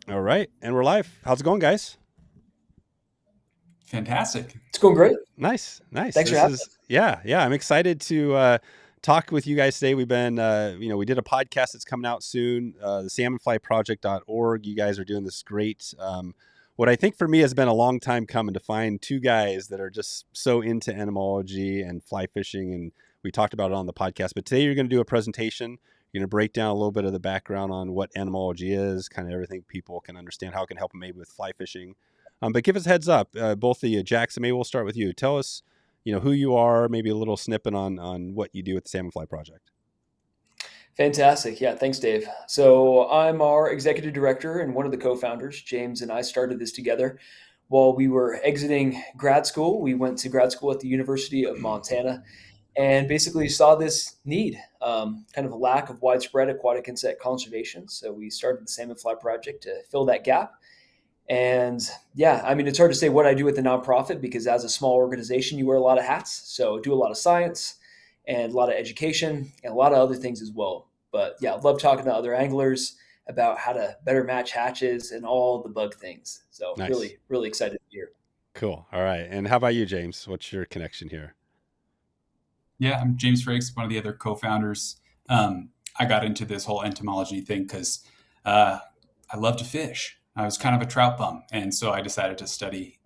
All right, and we're live. How's it going, guys? Fantastic. It's going great. Nice, nice. Thanks for This having is us. yeah. I'm excited to talk with you guys today. We've been, we did a podcast that's coming out soon. The Salmonflyproject.org. You guys are doing this great. What I think for me has been a long time coming to find two guys that are just so into entomology and fly fishing, and we talked about it on the podcast. But today you're going to do a presentation. You're going to break down a little bit of the background on what entomology is, kind of everything people can understand, how it can help them maybe with fly fishing. But give us a heads up, both of you. Jackson, maybe we'll start with you. Tell us, who you are, maybe a little snippet on what you do with the Salmonfly Project. Fantastic. Yeah, thanks, Dave. So I'm our executive director and one of the co-founders. James and I started this together while we were exiting grad school. We went to grad school at the University of Montana and basically saw this need, kind of a lack of widespread aquatic insect conservation. So we started the Salmonfly Project to fill that gap. And yeah, I mean, it's hard to say what I do with the nonprofit because as a small organization, you wear a lot of hats. So I do a lot of science and a lot of education and a lot of other things as well. But yeah, I love talking to other anglers about how to better match hatches and all the bug things. So Nice. really, really excited to be here. Cool. All right. And how about you, James? What's your connection here? Yeah, I'm James Frakes, one of the other co-founders. I got into this whole entomology thing because uh, I love to fish. I was kind of a trout bum, and so I decided to study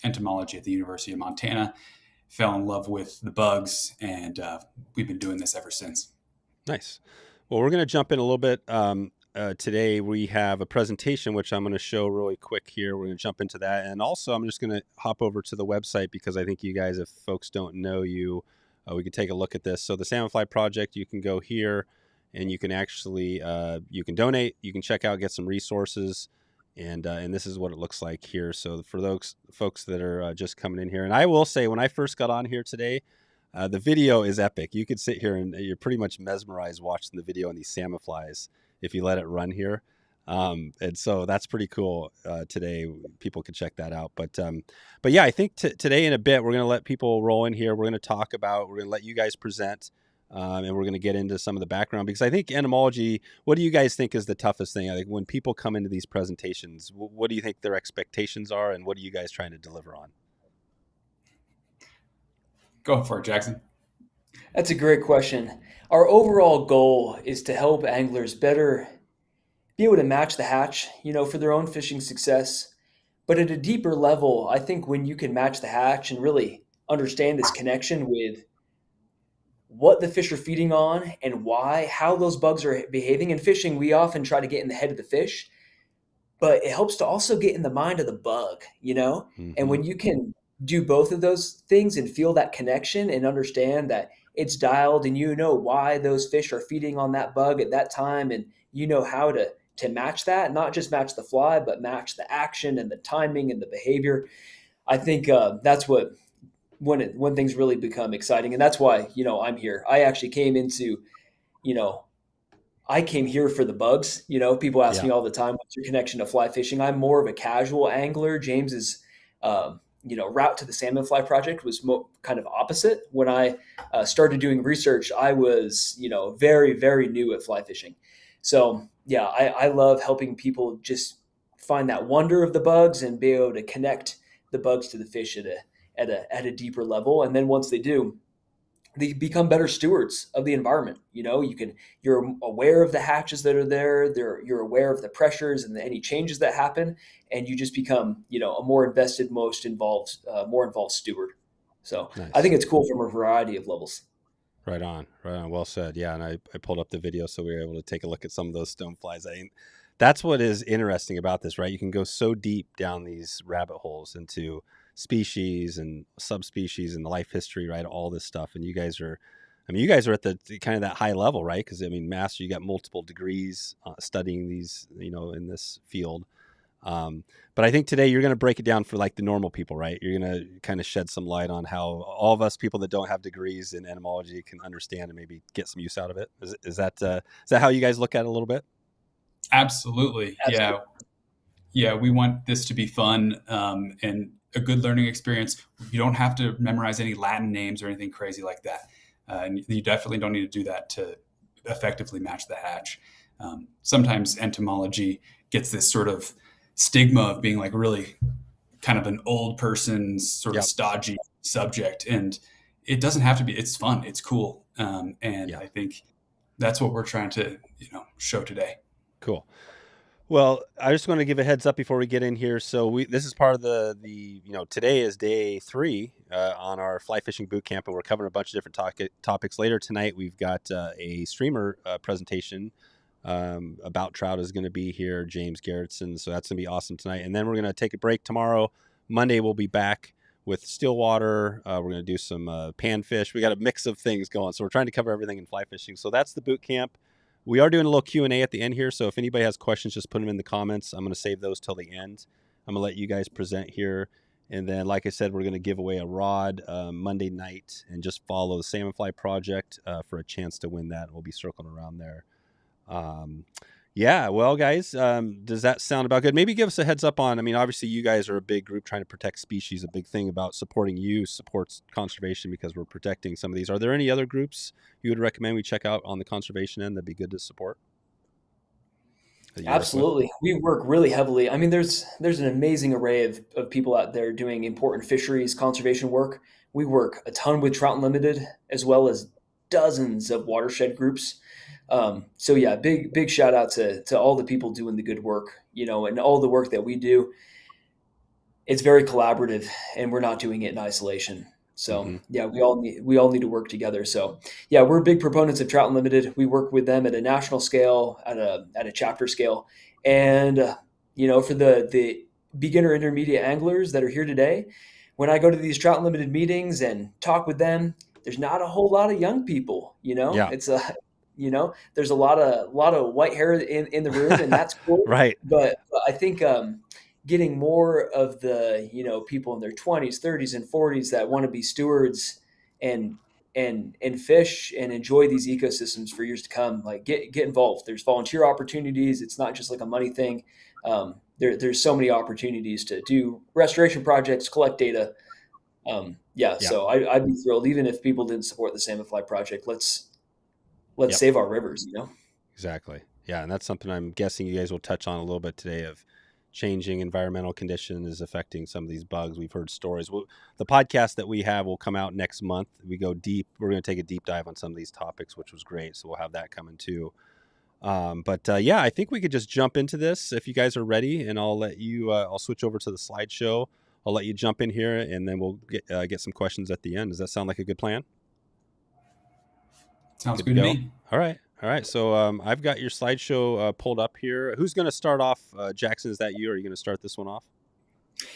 entomology at the University of Montana. Fell in love with the bugs, and we've been doing this ever since. Nice. Well, we're going to jump in a little bit. Today, we have a presentation, which I'm going to show really quick here. We're going to jump into that. And also, I'm just going to hop over to the website because I think you guys, if folks don't know you, we can take a look at this. So the Salmonfly Project, you can go here and you can actually, you can donate, you can check out, get some resources. And this is what it looks like here. So for those folks that are just coming in here, and I will say, when I first got on here today, the video is epic. You could sit here and you're pretty much mesmerized watching the video on these salmon flies if you let it run here. And so that's pretty cool. Today, people can check that out. But yeah, I think today in a bit we're going to let people roll in here. We're going to talk about. We're going to let you guys present, and we're going to get into some of the background because I think entomology. What do you guys think is the toughest thing? I think when people come into these presentations, what do you think their expectations are, and what are you guys trying to deliver on? Go for it, Jackson. That's a great question. Our overall goal is to help anglers better be able to match the hatch, for their own fishing success. But at a deeper level, I think when you can match the hatch and really understand this connection with what the fish are feeding on and why, how those bugs are behaving in fishing, we often try to get in the head of the fish, but it helps to also get in the mind of the bug. And Mm-hmm. when you can do both of those things and feel that connection and understand that it's dialed and you know why those fish are feeding on that bug at that time and you know how to match that, not just match the fly, but match the action and the timing and the behavior. I think that's what when things really become exciting, and that's why I'm here. I actually came into you know I came here for the bugs. People ask Yeah. me all the time, "What's your connection to fly fishing?" I'm more of a casual angler. James's, route to the salmon fly project was kind of opposite. When I started doing research, I was, very, very new at fly fishing. So yeah, I love helping people just find that wonder of the bugs and be able to connect the bugs to the fish at a deeper level. And then once they do, they become better stewards of the environment. You're aware of the hatches that are there. You're aware of the pressures and any changes that happen, and you just become, a more involved steward. So I Nice. think it's cool from a variety of levels. Right on, right on. Well said. Yeah, and I pulled up the video so we were able to take a look at some of those stoneflies. That's what is interesting about this, right? You can go so deep down these rabbit holes into species and subspecies and the life history, right? All this stuff, and you guys are at the kind of that high level, right? Because I mean, master, you got multiple degrees studying these, in this field. But I think today you're going to break it down for like the normal people, right? You're going to kind of shed some light on how all of us people that don't have degrees in entomology can understand and maybe get some use out of it. Is that how you guys look at it a little bit? Absolutely. Yeah. Absolutely. Yeah. We want this to be fun and a good learning experience. You don't have to memorize any Latin names or anything crazy like that. And you definitely don't need to do that to effectively match the hatch. Sometimes entomology gets this sort of stigma of being like really kind of an old person's sort of Yep. stodgy subject. And it doesn't have to be. It's fun. It's cool. And Yeah. I think that's what we're trying to, show today. Cool. Well, I just want to give a heads up before we get in here. So this is part of the today is day 3 on our fly fishing boot camp, and we're covering a bunch of different topics. Later tonight, we've got a streamer presentation about trout is going to be here, James Garrettson. So that's going to be awesome tonight. And then we're going to take a break tomorrow. Monday, we'll be back with Stillwater. We're going to do some panfish. We got a mix of things going. So we're trying to cover everything in fly fishing. So that's the boot camp. We are doing a little Q&A at the end here, so if anybody has questions, just put them in the comments. I'm going to save those till the end. I'm going to let you guys present here. And then, like I said, we're going to give away a rod Monday night, and just follow the Salmonfly project for a chance to win that. We'll be circling around there. Yeah, well, guys, does that sound about good? Maybe give us a heads up on, obviously you guys are a big group trying to protect species. A big thing about supporting you supports conservation because we're protecting some of these. Are there any other groups you would recommend we check out on the conservation end that'd be good to support? Absolutely. We work really heavily. I mean, there's an amazing array of people out there doing important fisheries conservation work. We work a ton with Trout Unlimited, as well as dozens of watershed groups. So yeah, big shout out to all the people doing the good work, and all the work that we do. It's very collaborative, and we're not doing it in isolation. So yeah, we all need to work together. So yeah, we're big proponents of Trout Unlimited. We work with them at a national scale, at a chapter scale, and for the beginner intermediate anglers that are here today, when I go to these Trout Unlimited meetings and talk with them, there's not a whole lot of young people. Yeah. It's there's a lot of white hair in the room, and that's cool. Right. But I think getting more of the people in their 20s, 30s, and 40s that want to be stewards and fish and enjoy these ecosystems for years to come, like get involved. There's volunteer opportunities. It's not just like a money thing. There's so many opportunities to do restoration projects, collect data. Yeah. So I'd be thrilled, even if people didn't support the Salmonfly project. Let's Yep. save our rivers. Exactly. Yeah, and that's something I'm guessing you guys will touch on a little bit today, of changing environmental conditions is affecting some of these bugs. We've heard stories. The podcast that we have will come out next month. We go deep. We're going to take a deep dive on some of these topics, which was great. So we'll have that coming too. Yeah, I think we could just jump into this if you guys are ready, and I'll let you. I'll switch over to the slideshow. I'll let you jump in here, and then we'll get some questions at the end. Does that sound like a good plan? Sounds good to me. All right. So I've got your slideshow pulled up here. Who's going to start off? Jackson, is that you? Or are you going to start this one off?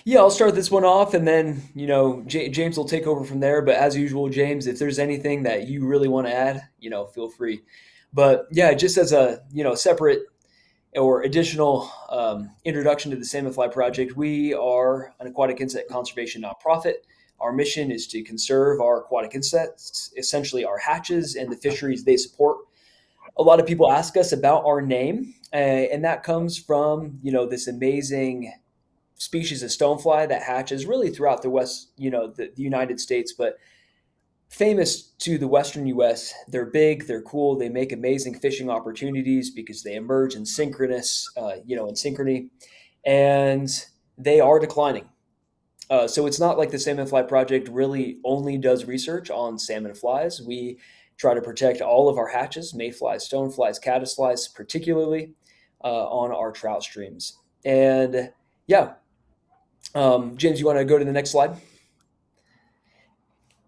Yeah, I'll start this one off, and then James will take over from there. But as usual, James, if there's anything that you really want to add, feel free. But yeah, just as a separate or additional introduction to the Salmonfly project, we are an aquatic insect conservation nonprofit. Our mission is to conserve our aquatic insects, essentially our hatches and the fisheries they support. A lot of people ask us about our name, and that comes from this amazing species of stonefly that hatches really throughout the West, the United States, but famous to the Western U.S. They're big, they're cool, they make amazing fishing opportunities because they emerge in synchrony, and they are declining. So it's not like the Salmonfly project really only does research on salmon flies. We try to protect all of our hatches, mayflies, stoneflies, caddisflies, particularly on our trout streams. And yeah, James, you want to go to the next slide?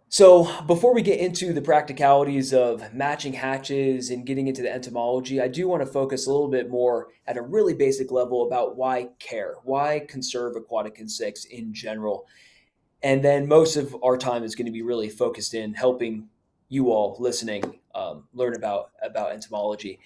So before we get into the practicalities of matching hatches and getting into the entomology, I do want to focus a little bit more at a really basic level about why care, why conserve aquatic insects in general. And then most of our time is going to be really focused in helping you all listening learn about entomology.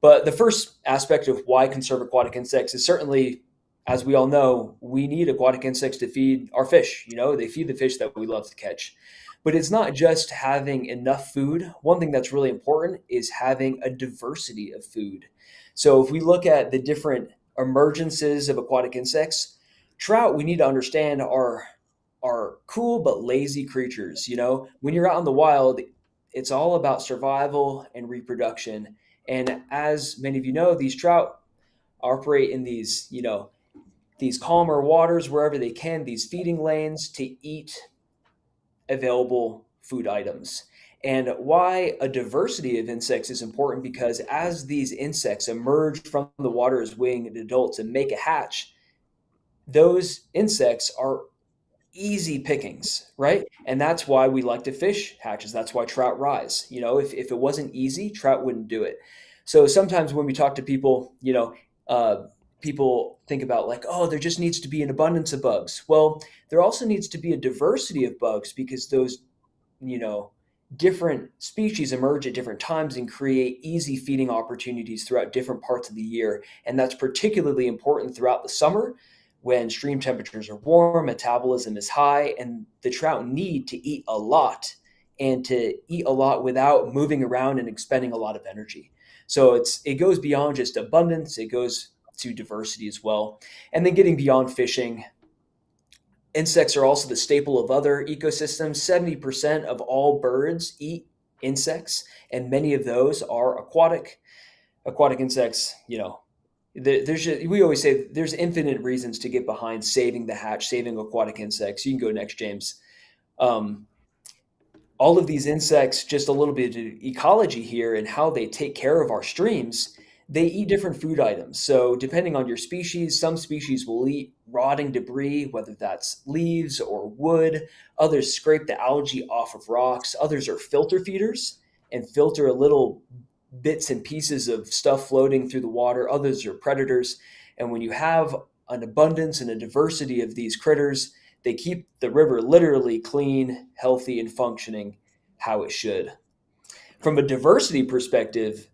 But the first aspect of why conserve aquatic insects is certainly, as we all know, we need aquatic insects to feed our fish. They feed the fish that we love to catch. But it's not just having enough food. One thing that's really important is having a diversity of food. So if we look at the different emergences of aquatic insects, trout, we need to understand, are cool but lazy creatures. When you're out in the wild, it's all about survival and reproduction. And as many of you know, these trout operate in these, these calmer waters wherever they can, these feeding lanes to eat available food items. And why a diversity of insects is important, because as these insects emerge from the water as winged adults and make a hatch, those insects are easy pickings, right? And that's why we like to fish hatches. That's why trout rise. If it wasn't easy, trout wouldn't do it. So sometimes when we talk to people, people think about like, oh, there just needs to be an abundance of bugs. Well, there also needs to be a diversity of bugs, because those, you know, different species emerge at different times and create easy feeding opportunities throughout different parts of the year. And that's particularly important throughout the summer when stream temperatures are warm, metabolism is high, and the trout need to eat a lot, and to eat a lot without moving around and expending a lot of energy. So it goes beyond just abundance, it goes to diversity as well. And then getting beyond fishing, insects are also the staple of other ecosystems. 70% of all birds eat insects, and many of those are aquatic. Aquatic insects, we always say there's infinite reasons to get behind saving the hatch, saving aquatic insects. You can go next, James. Um, all of these insects, just a little bit of ecology here and how they take care of our streams, they eat different food items. So, depending on your species, some species will eat rotting debris, whether that's leaves or wood. Others scrape the algae off of rocks. Others are filter feeders and filter little bits and pieces of stuff floating through the water. Others are predators. And when you have an abundance and a diversity of these critters, they keep the river literally clean, healthy, and functioning how it should. From a diversity perspective,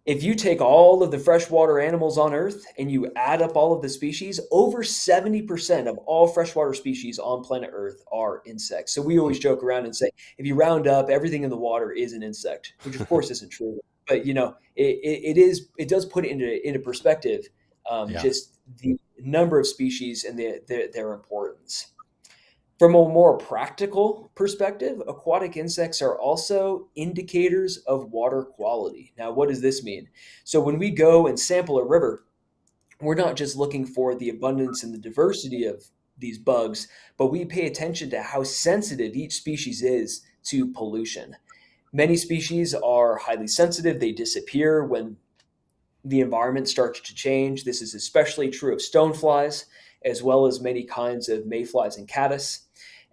if you take all of the freshwater animals on Earth and you add up all of the species, over 70% of all freshwater species on planet Earth are insects. So we always joke around and say, if you round up, everything in the water is an insect, which of course isn't true. But it does put it into perspective, Yeah. just the number of species and their importance. From a more practical perspective, aquatic insects are also indicators of water quality. Now, what does this mean? So, when we go and sample a river, we're not just looking for the abundance and the diversity of these bugs, but we pay attention to how sensitive each species is to pollution. Many species are highly sensitive, they disappear when the environment starts to change. This is especially true of stoneflies, as well as many kinds of mayflies and caddis.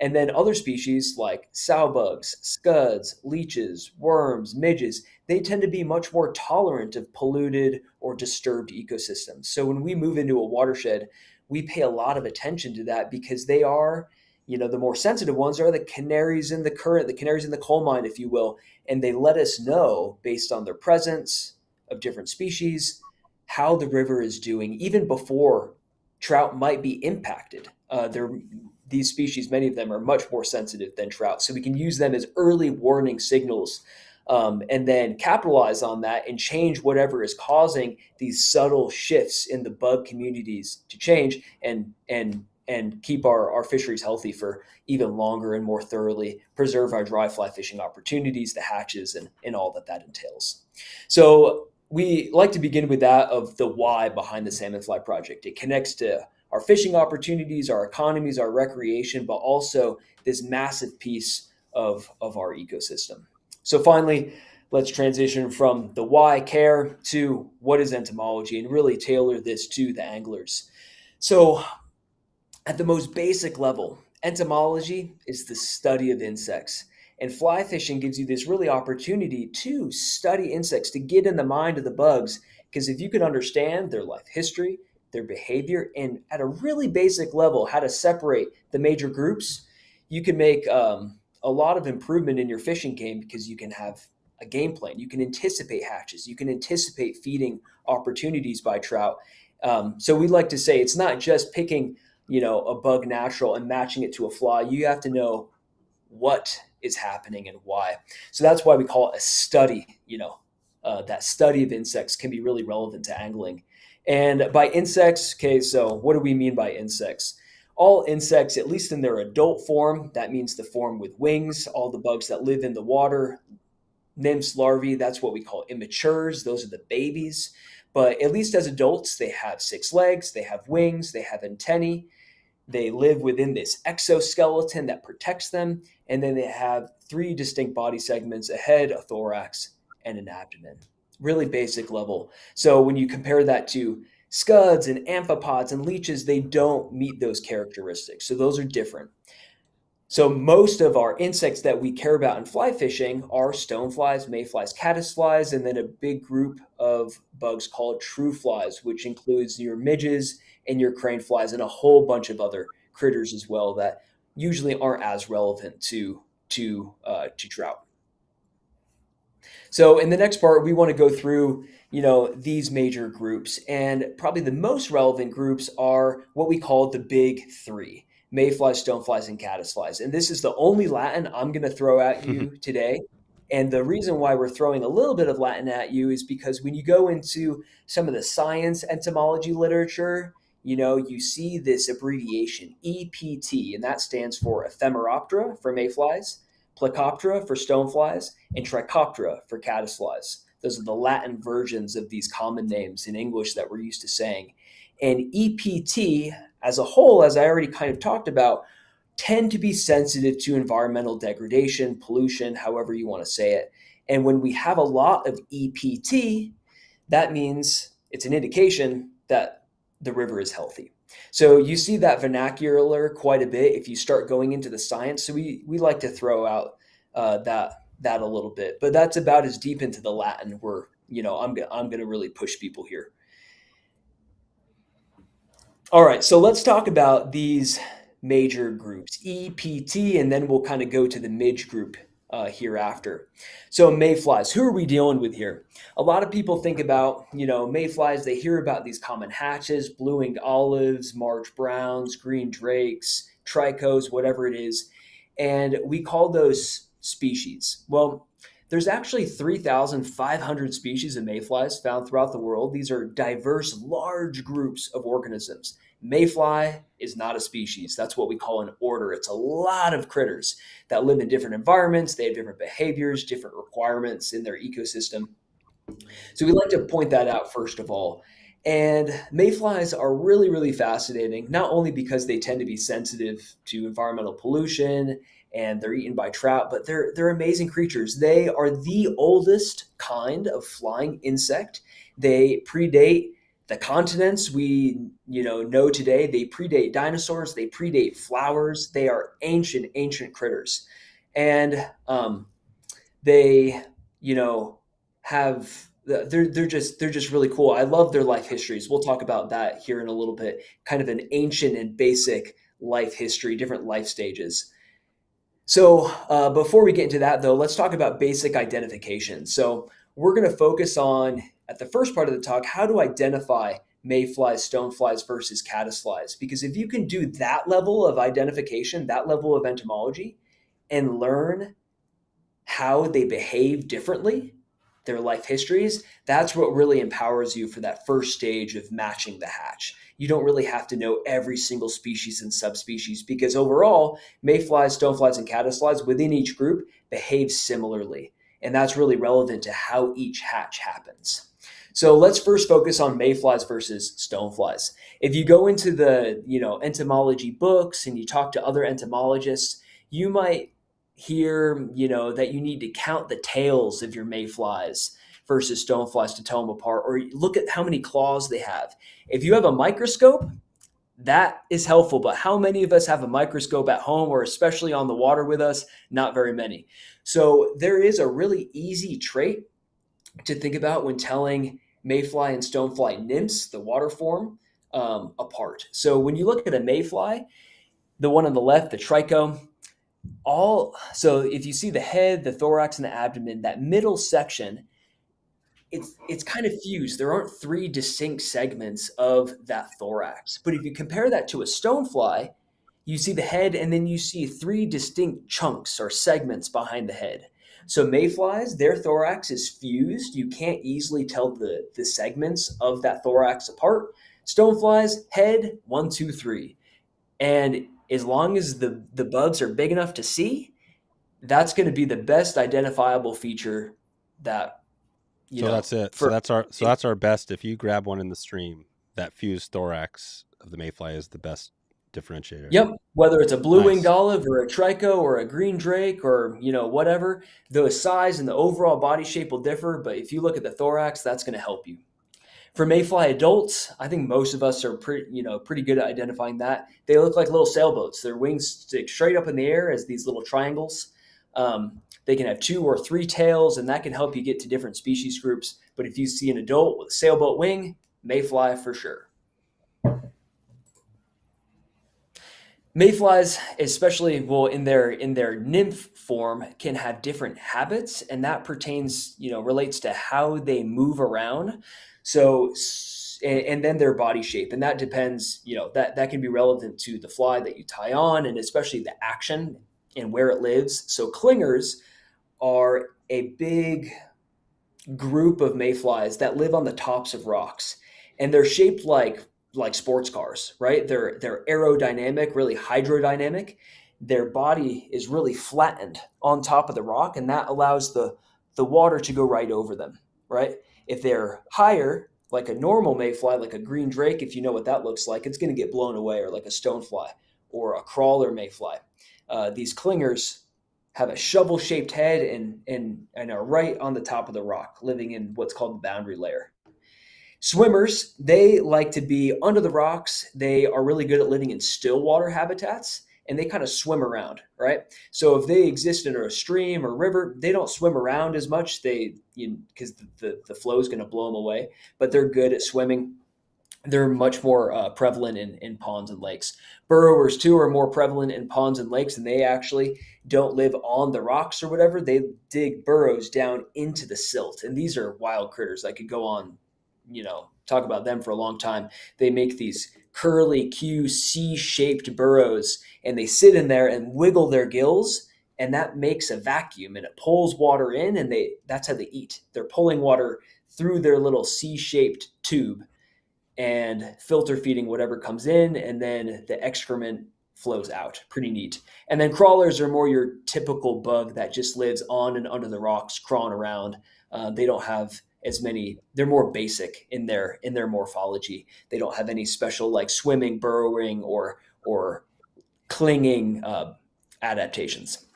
And then other species like sowbugs, scuds, leeches, worms, midges, they tend to be much more tolerant of polluted or disturbed ecosystems. So when we move into a watershed, we pay a lot of attention to that, because they are, the more sensitive ones are the canaries in the current, the canaries in the coal mine, if you will. And they let us know, based on their presence of different species, how the river is doing, even before trout might be impacted. These species, many of them are much more sensitive than trout. So we can use them as early warning signals, and then capitalize on that and change whatever is causing these subtle shifts in the bug communities to change, and keep our fisheries healthy for even longer and more thoroughly, preserve our dry fly fishing opportunities, the hatches, and all that entails. So we like to begin with that of the why behind the Salmonfly project. It connects to our fishing opportunities, our economies, our recreation, but also this massive piece of our ecosystem. So finally, let's transition from the why care to what is entomology, and really tailor this to the anglers. So at the most basic level, entomology is the study of insects. And fly fishing gives you this really opportunity to study insects, to get in the mind of the bugs. Because if you can understand their life history, their behavior, and at a really basic level, how to separate the major groups, you can make a lot of improvement in your fishing game, because you can have a game plan. You can anticipate hatches. You can anticipate feeding opportunities by trout. So we like to say it's not just picking, a bug natural and matching it to a fly. You have to know what is happening and why. So that's why we call it a study. That study of insects can be really relevant to angling. And by insects, okay, so what do we mean by insects? All insects, at least in their adult form, that means the form with wings, all the bugs that live in the water, nymphs, larvae, that's what we call immatures. Those are the babies. but at least as adults, they have 6 legs, they have wings, they have antennae, they live within this exoskeleton that protects them, and then they have 3 distinct body segments: a head, a thorax, and an abdomen. Really basic level. So when you compare that to scuds and amphipods and leeches, they don't meet those characteristics. So those are different. So most of our insects that we care about in fly fishing are stoneflies, mayflies, caddisflies, and then a big group of bugs called true flies, which includes your midges and your crane flies and a whole bunch of other critters as well that usually aren't as relevant to trout. So in the next part, we want to go through, these major groups, and probably the most relevant groups are what we call the big three: mayflies, stoneflies, and caddisflies. And this is the only Latin I'm going to throw at you today. And the reason why we're throwing a little bit of Latin at you is because when you go into some of the science entomology literature, you see this abbreviation EPT, and that stands for Ephemeroptera for mayflies, Plecoptera for stoneflies, and Trichoptera for caddisflies. Those are the Latin versions of these common names in English that we're used to saying. And EPT as a whole, as I already kind of talked about, tend to be sensitive to environmental degradation, pollution, however you want to say it. And when we have a lot of EPT, that means it's an indication that the river is healthy. So you see that vernacular quite a bit if you start going into the science. So we like to throw out that a little bit, but that's about as deep into the Latin where I'm gonna really push people here. All right, so let's talk about these major groups, EPT, and then we'll kind of go to the midge group hereafter. So mayflies, who are we dealing with here? A lot of people think about, mayflies, they hear about these common hatches, blue-winged olives, Marge browns, green drakes, tricos, whatever it is, and we call those species. Well, there's actually 3,500 species of mayflies found throughout the world. These are diverse, large groups of organisms. Mayfly is not a species. That's what we call an order. It's a lot of critters that live in different environments. They have different behaviors, different requirements in their ecosystem. So we like to point that out first of all. And mayflies are really, really fascinating, not only because they tend to be sensitive to environmental pollution and they're eaten by trout, but they're amazing creatures. They are the oldest kind of flying insect. They predate the continents we know today. They predate dinosaurs. They predate flowers. They are ancient critters, and they have they're just really cool. I love their life histories. We'll talk about that here in a little bit. Kind of an ancient and basic life history, different life stages. So before we get into that, though, let's talk about basic identification. So we're going to focus on, at the first part of the talk, how to identify mayflies, stoneflies versus caddisflies. Because if you can do that level of identification, that level of entomology, and learn how they behave differently, their life histories, that's what really empowers you for that first stage of matching the hatch. You don't really have to know every single species and subspecies because overall, mayflies, stoneflies, and caddisflies within each group behave similarly. And that's really relevant to how each hatch happens. So let's first focus on mayflies versus stoneflies. If you go into the entomology books and you talk to other entomologists, you might hear that you need to count the tails of your mayflies versus stoneflies to tell them apart, or look at how many claws they have. If you have a microscope, that is helpful, but how many of us have a microscope at home or especially on the water with us? Not very many. So there is a really easy trait to think about when telling mayfly and stonefly nymphs, the water form, apart. So when you look at a mayfly, the one on the left, the tricho, so if you see the head, the thorax, and the abdomen, that middle section, it's kind of fused. There aren't 3 distinct segments of that thorax. But if you compare that to a stonefly, you see the head and then you see 3 distinct chunks or segments behind the head. So mayflies, their thorax is fused. You can't easily tell the segments of that thorax apart. Stoneflies, head, 1, 2, 3. And as long as the bugs are big enough to see, that's going to be the best identifiable feature that you So know, that's it. So for that's our best. If you grab one in the stream, that fused thorax of the mayfly is the best differentiator. Yep. Whether it's a blue-winged Nice. olive or a trico or a green drake or, whatever, the size and the overall body shape will differ. But if you look at the thorax, that's going to help you. For mayfly adults, I think most of us are pretty good at identifying that. They look like little sailboats. Their wings stick straight up in the air as these little triangles. They can have 2 or 3 tails, and that can help you get to different species groups. But if you see an adult with a sailboat wing, mayfly for sure. Mayflies, especially well in their nymph form, can have different habits, and that pertains, relates to how they move around. So, and then their body shape, and that depends, that can be relevant to the fly that you tie on, and especially the action and where it lives. So, clingers are a big group of mayflies that live on the tops of rocks, and they're shaped like sports cars, right? They're aerodynamic, really hydrodynamic. Their body is really flattened on top of the rock, and that allows the water to go right over them, right? If they're higher, like a normal mayfly, like a green drake, if you know what that looks like, it's going to get blown away, or like a stonefly or a crawler mayfly. These clingers have a shovel-shaped head and are right on the top of the rock, living in what's called the boundary layer. Swimmers, they like to be under the rocks. They are really good at living in still water habitats, and they kind of swim around, right? So if they exist in a stream or river, they don't swim around as much. Because the flow is going to blow them away, but they're good at swimming. They're much more prevalent in ponds and lakes. Burrowers too are more prevalent in ponds and lakes, and they actually don't live on the rocks or whatever. They dig burrows down into the silt, and these are wild critters. I could go on, talk about them for a long time. They make these curly Q C-shaped burrows, and they sit in there and wiggle their gills, and that makes a vacuum, and it pulls water in, and that's how they eat. They're pulling water through their little C-shaped tube and filter feeding whatever comes in, and then the excrement flows out. Pretty neat. And then crawlers are more your typical bug that just lives on and under the rocks, crawling around. They don't have as many. They're more basic in their morphology. They don't have any special like swimming, burrowing, or clinging adaptations.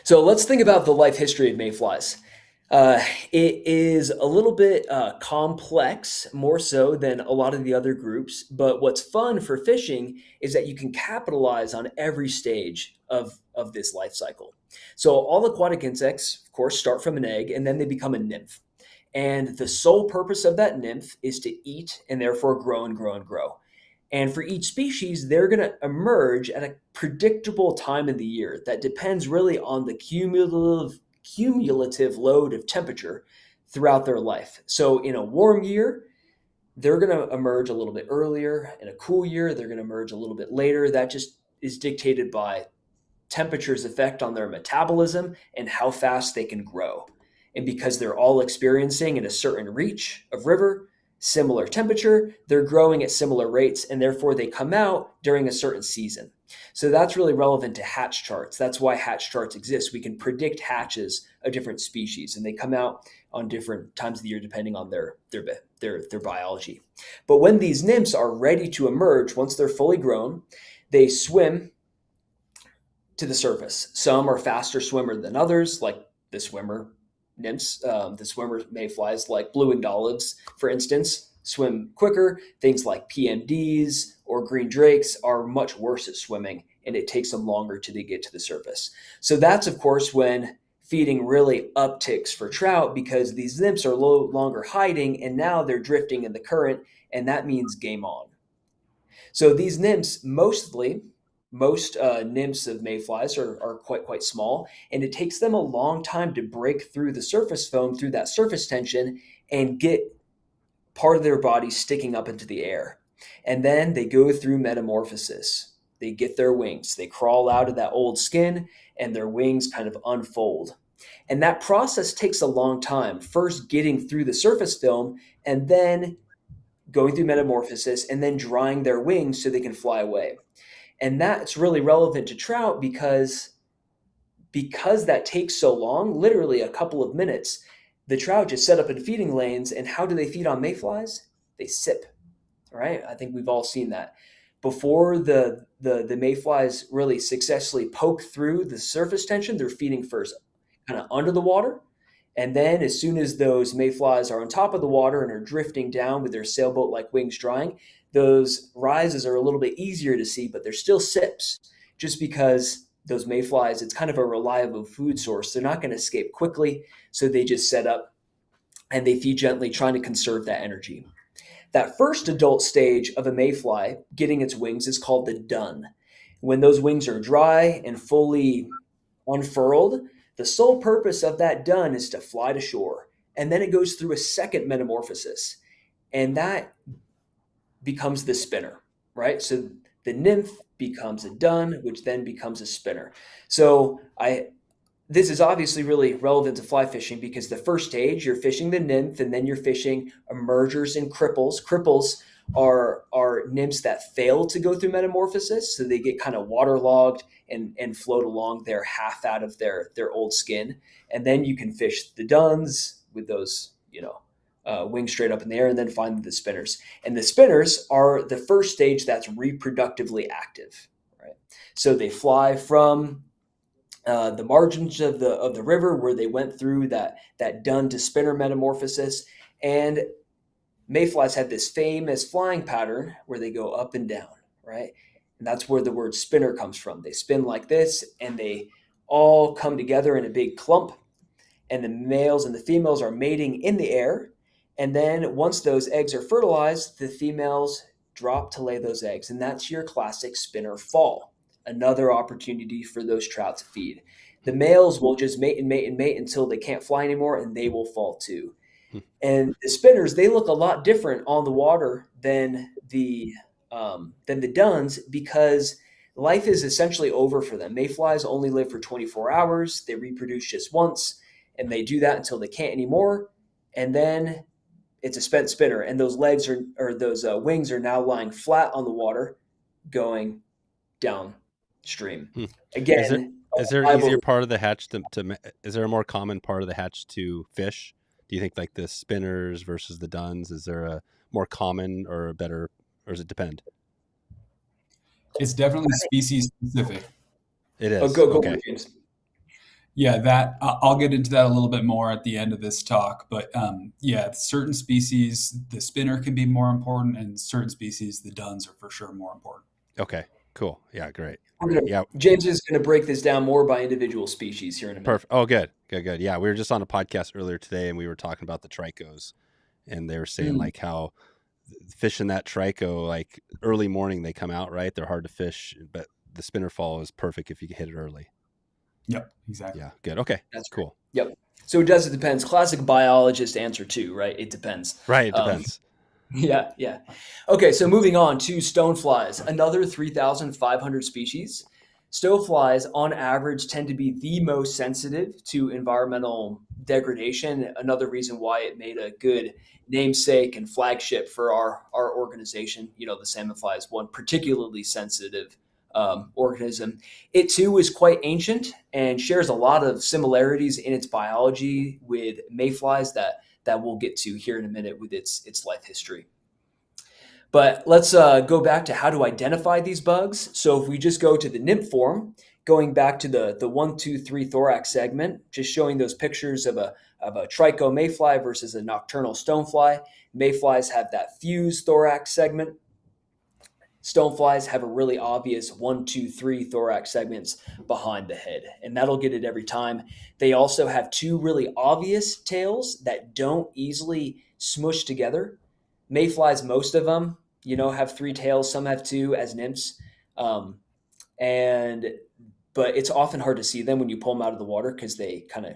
So let's think about the life history of mayflies. It is a little bit complex, more so than a lot of the other groups. But what's fun for fishing is that you can capitalize on every stage of this life cycle. So all aquatic insects, of course, start from an egg and then they become a nymph. And the sole purpose of that nymph is to eat and therefore grow and grow and grow. And for each species, they're going to emerge at a predictable time of the year that depends really on the cumulative load of temperature throughout their life. So in a warm year, they're going to emerge a little bit earlier. In a cool year, they're going to emerge a little bit later. That just is dictated by temperature's effect on their metabolism and how fast they can grow. And because they're all experiencing in a certain reach of river, similar temperature, they're growing at similar rates, and therefore they come out during a certain season. So that's really relevant to hatch charts. That's why hatch charts exist. We can predict hatches of different species, and they come out on different times of the year depending on their biology. But when these nymphs are ready to emerge, once they're fully grown, they swim to the surface. Some are faster swimmer than others, like the swimmer nymphs, the swimmer mayflies, like blue-winged olives, for instance, swim quicker. Things like PMDs or green drakes are much worse at swimming, and it takes them longer till they get to the surface. So that's, of course, when feeding really upticks for trout, because these nymphs are no longer hiding, and now they're drifting in the current, and that means game on. So these nymphs, most nymphs of mayflies are quite small, and it takes them a long time to break through the surface foam, through that surface tension, and get part of their body sticking up into the air. And then they go through metamorphosis. They get their wings. They crawl out of that old skin, and their wings kind of unfold. And that process takes a long time, first getting through the surface film, and then going through metamorphosis, and then drying their wings so they can fly away. And that's really relevant to trout because because that takes so long, literally a couple of minutes, the trout just set up in feeding lanes. And how do they feed on mayflies? They sip, right? I think we've all seen that. Before the mayflies really successfully poke through the surface tension, they're feeding first kind of under the water. And then as soon as those mayflies are on top of the water and are drifting down with their sailboat-like wings drying, those rises are a little bit easier to see, but they're still sips just because those mayflies, it's kind of a reliable food source. They're not going to escape quickly, so they just set up and they feed gently, trying to conserve that energy. That first adult stage of a mayfly getting its wings is called the dun. When those wings are dry and fully unfurled, the sole purpose of that dun is to fly to shore. And then it goes through a second metamorphosis, and that becomes the spinner, right? So the nymph becomes a dun, which then becomes a spinner. So this is obviously really relevant to fly fishing because the first stage, you're fishing the nymph, and then you're fishing emergers and cripples. Cripples are nymphs that fail to go through metamorphosis, so they get kind of waterlogged and float along there half out of their old skin. And then you can fish the duns with those, wings straight up in the air, and then find the spinners. And the spinners are the first stage that's reproductively active, right? So they fly from the margins of the river where they went through that dun to spinner metamorphosis. And mayflies have this famous flying pattern where they go up and down, right? And that's where the word spinner comes from. They spin like this, and they all come together in a big clump, and the males and the females are mating in the air. And then once those eggs are fertilized, the females drop to lay those eggs. And that's your classic spinner fall. Another opportunity for those trout to feed. The males will just mate and mate and mate until they can't fly anymore, and they will fall too. And the spinners, they look a lot different on the water than the duns, because life is essentially over for them. Mayflies only live for 24 hours. They reproduce just once, and they do that until they can't anymore. And then it's a spent spinner, and those legs or those wings are now lying flat on the water, going downstream. Again, is there an easier part of the hatch is there a more common part of the hatch to fish? Do you think like the spinners versus the duns, is there a more common or a better, or does it depend? It's definitely species specific. It is. Go okay. James. Yeah, that I'll get into that a little bit more at the end of this talk. But yeah, certain species, the spinner can be more important, and certain species, the duns are for sure more important. Okay, cool. Yeah, great. Yeah, James is going to break this down more by individual species here in a minute. Perfect. Oh, good. Yeah, we were just on a podcast earlier today, and we were talking about the tricos, and they were saying like how fishing that trico, like early morning, they come out, right? They're hard to fish, but the spinner fall is perfect if you can hit it early. Yep, exactly. Yeah, good. Okay, that's cool. Yep. So it depends. Classic biologist answer too, right? It depends. Right, it depends. Yeah. Okay, so moving on to stoneflies, another 3,500 species. Stoneflies, on average, tend to be the most sensitive to environmental degradation. Another reason why it made a good namesake and flagship for our organization. The salmonfly is one particularly sensitive organism. It too is quite ancient and shares a lot of similarities in its biology with mayflies that we'll get to here in a minute with its life history. But let's go back to how to identify these bugs. So if we just go to the nymph form, going back to the 1, 2, 3 thorax segment, just showing those pictures of a trico mayfly versus a nocturnal stonefly. Mayflies have that fused thorax segment. Stoneflies have a really obvious 1, 2, 3 thorax segments behind the head, and that'll get it every time. They also have 2 really obvious tails that don't easily smush together. Mayflies, most of them, have 3 tails. Some have 2 as nymphs, but it's often hard to see them when you pull them out of the water because they kind of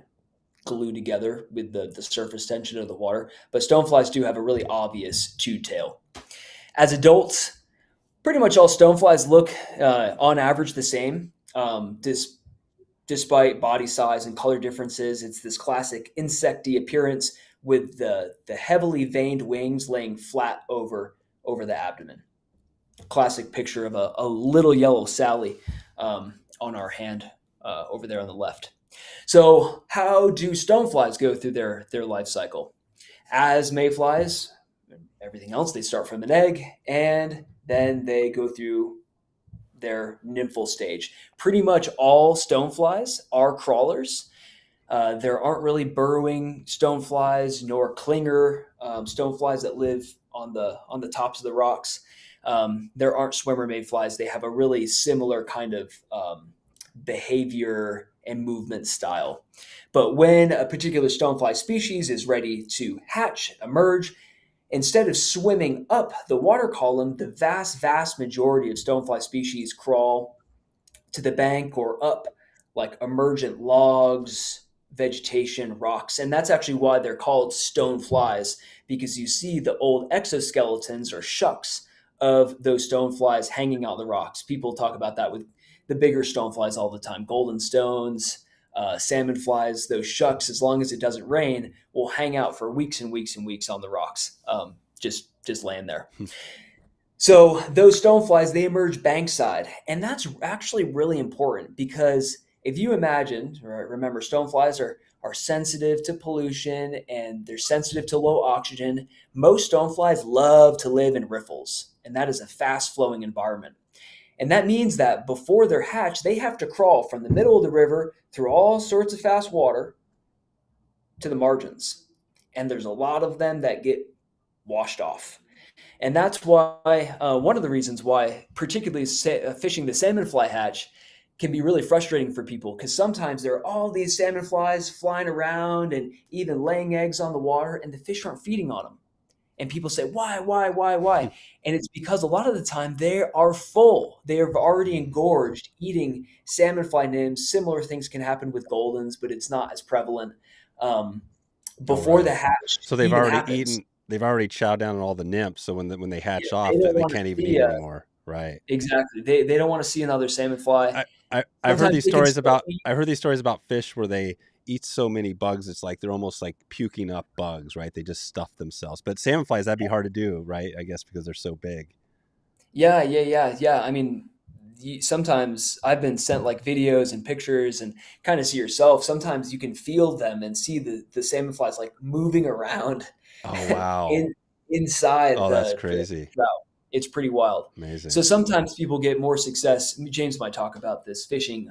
glue together with the surface tension of the water. But stoneflies do have a really obvious 2 tail. As adults, pretty much all stoneflies look on average the same, despite body size and color differences. It's this classic insecty appearance with the heavily veined wings laying flat over the abdomen. Classic picture of a little yellow Sally on our hand over there on the left. So how do stoneflies go through their life cycle? As mayflies, everything else, they start from an egg and then they go through their nymphal stage. Pretty much all stoneflies are crawlers. There aren't really burrowing stoneflies nor clinger stoneflies that live on the tops of the rocks. There aren't swimmer mayflies. They have a really similar kind of behavior and movement style. But when a particular stonefly species is ready to hatch, emerge, instead of swimming up the water column, the vast majority of stonefly species crawl to the bank or up like emergent logs, vegetation, rocks. And that's actually why they're called stoneflies, because you see the old exoskeletons or shucks of those stoneflies hanging out the rocks. People talk about that with the bigger stoneflies all the time. Golden stones, salmon flies, those shucks, as long as it doesn't rain, will hang out for weeks and weeks and weeks on the rocks, just laying there. So those stoneflies, they emerge bankside. And that's actually really important because if you imagine, right, remember, stoneflies are sensitive to pollution and they're sensitive to low oxygen. Most stoneflies love to live in riffles, and that is a fast flowing environment. And that means that before they're hatched, they have to crawl from the middle of the river through all sorts of fast water to the margins. And there's a lot of them that get washed off. And that's why one of the reasons why, particularly fishing the salmon fly hatch, can be really frustrating for people because sometimes there are all these salmon flies flying around and even laying eggs on the water, and the fish aren't feeding on them. And people say, why? And it's because a lot of the time they are full. They have already engorged eating salmon fly nymphs. Similar things can happen with goldens, but it's not as prevalent before the hatch So they've even already happens. eaten. They've already chowed down on all the nymphs. So when they hatch Yeah, they off, don't they want to can't even see eat anymore. Right. exactly. They don't want to see another salmon fly. I've heard Sometimes these they can stories still about eat. I've heard these stories about fish where they eat so many bugs it's like they're almost like puking up bugs, right? They just stuff themselves. But salmon flies, that'd be hard to do, right? I guess because they're so big. Yeah. I mean, sometimes I've been sent like videos and pictures and kind of see yourself. Sometimes you can feel them and see the salmon flies like moving around Oh wow. in inside Oh, that's the crazy. trout. It's pretty wild. So Amazing. sometimes people get more success. James might talk about this fishing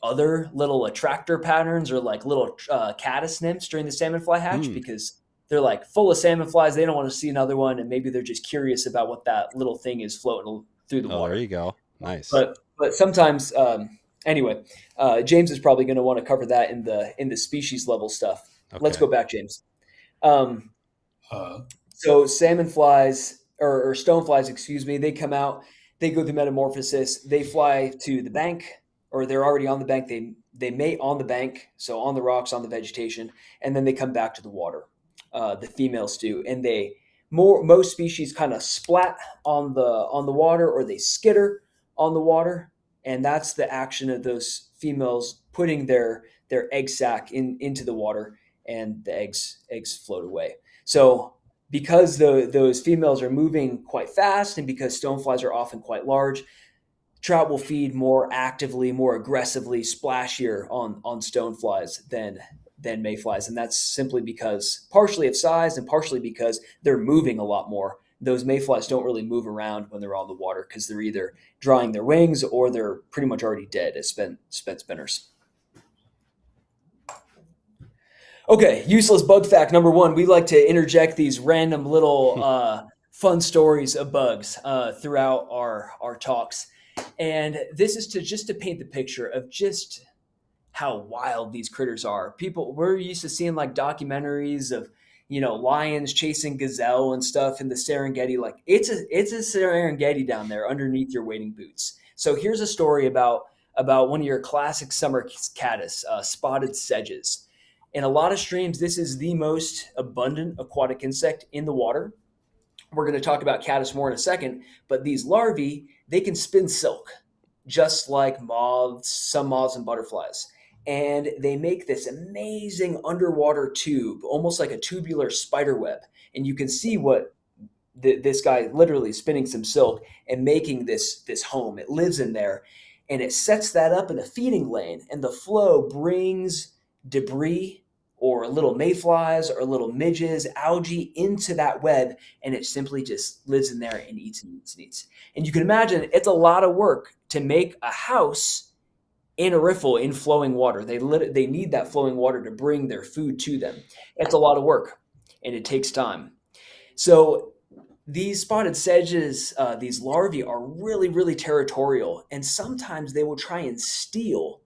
other little attractor patterns or like little caddis nymphs during the salmon fly hatch Hmm. because they're like full of salmon flies. They don't want to see another one, and maybe they're just curious about what that little thing is floating through the Oh, there water. you go. Nice. But sometimes anyway, James is probably going to want to cover that in the species level stuff. Let's Okay. go back, James. Um, Uh, so salmon flies or stoneflies, excuse me, they come out, they go through metamorphosis, they fly to the bank, or they're already on the bank. They mate on the bank, so on the rocks, on the vegetation, and then they come back to the water. The females do, and most species kind of splat on the water, or they skitter on the water, and that's the action of those females putting their egg sac into the water, and the eggs float away. So because those females are moving quite fast and because stoneflies are often quite large, trout will feed more actively, more aggressively, splashier on stoneflies than mayflies. And that's simply because partially of size and partially because they're moving a lot more. Those mayflies don't really move around when they're on the water because they're either drying their wings or they're pretty much already dead as spent spinners. Okay, useless bug fact number one. We like to interject these random little fun stories of bugs throughout our talks, and this is just to paint the picture of just how wild these critters are. We're used to seeing like documentaries of lions chasing gazelle and stuff in the Serengeti. Like it's a Serengeti down there underneath your wading boots. So here's a story about one of your classic summer caddis, spotted sedges. In a lot of streams, this is the most abundant aquatic insect in the water. We're going to talk about caddis more in a second, but these larvae, they can spin silk, just like moths, some moths and butterflies. And they make this amazing underwater tube, almost like a tubular spider web. And you can see what this guy literally spinning some silk and making this home. It lives in there. and it sets that up in a feeding lane, and the flow brings debris or little mayflies or little midges, algae into that web, and it simply just lives in there and eats and eats and eats. And you can imagine it's a lot of work to make a house in a riffle in flowing water. They need that flowing water to bring their food to them. It's a lot of work, and it takes time. So these spotted sedges, these larvae are really, really territorial, and sometimes they will try and steal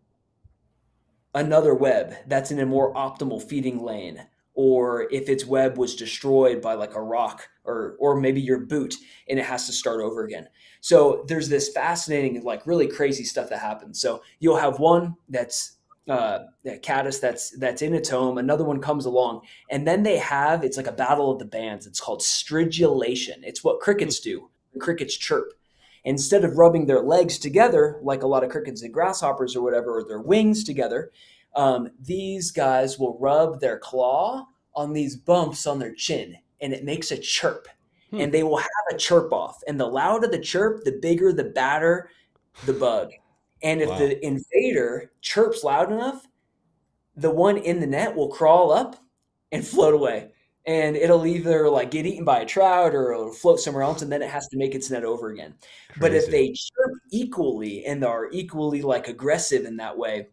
another web that's in a more optimal feeding lane, or if its web was destroyed by like a rock or maybe your boot and it has to start over again. So there's this fascinating, like really crazy stuff that happens. So you'll have one that's a caddis that's in its home, another one comes along, and then it's like a battle of the bands. It's called stridulation. It's what crickets do. Crickets chirp. Instead of rubbing their legs together, like a lot of crickets and grasshoppers or whatever, or their wings together, these guys will rub their claw on these bumps on their chin, and it makes a chirp. Hmm. And they will have a chirp off. And the louder the chirp, the bigger, the badder the bug. And if the invader chirps loud enough, the one in the net will crawl up and float away. And it'll either like get eaten by a trout or it'll float somewhere else, and then it has to make its net over again. But if Crazy. they chirp equally and are equally like aggressive in that way,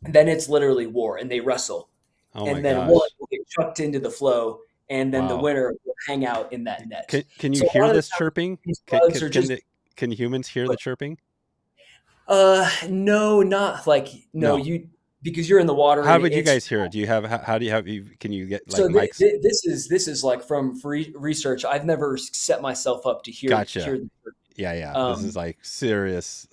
then it's literally war and they wrestle. Oh my And then one gosh. will get chucked into the flow, and then the Wow. winner will hang out in that net. Can you So a hear lot of the this time chirping? these Can bugs can are can, just the, can humans hear the chirping? no, not like no, No. you because you're in the water How and would you it's guys hear it? Do you have how do you have you can you get like so mics? this is like from free research. I've never set myself up to hear Gotcha. the Yeah. This is um like serious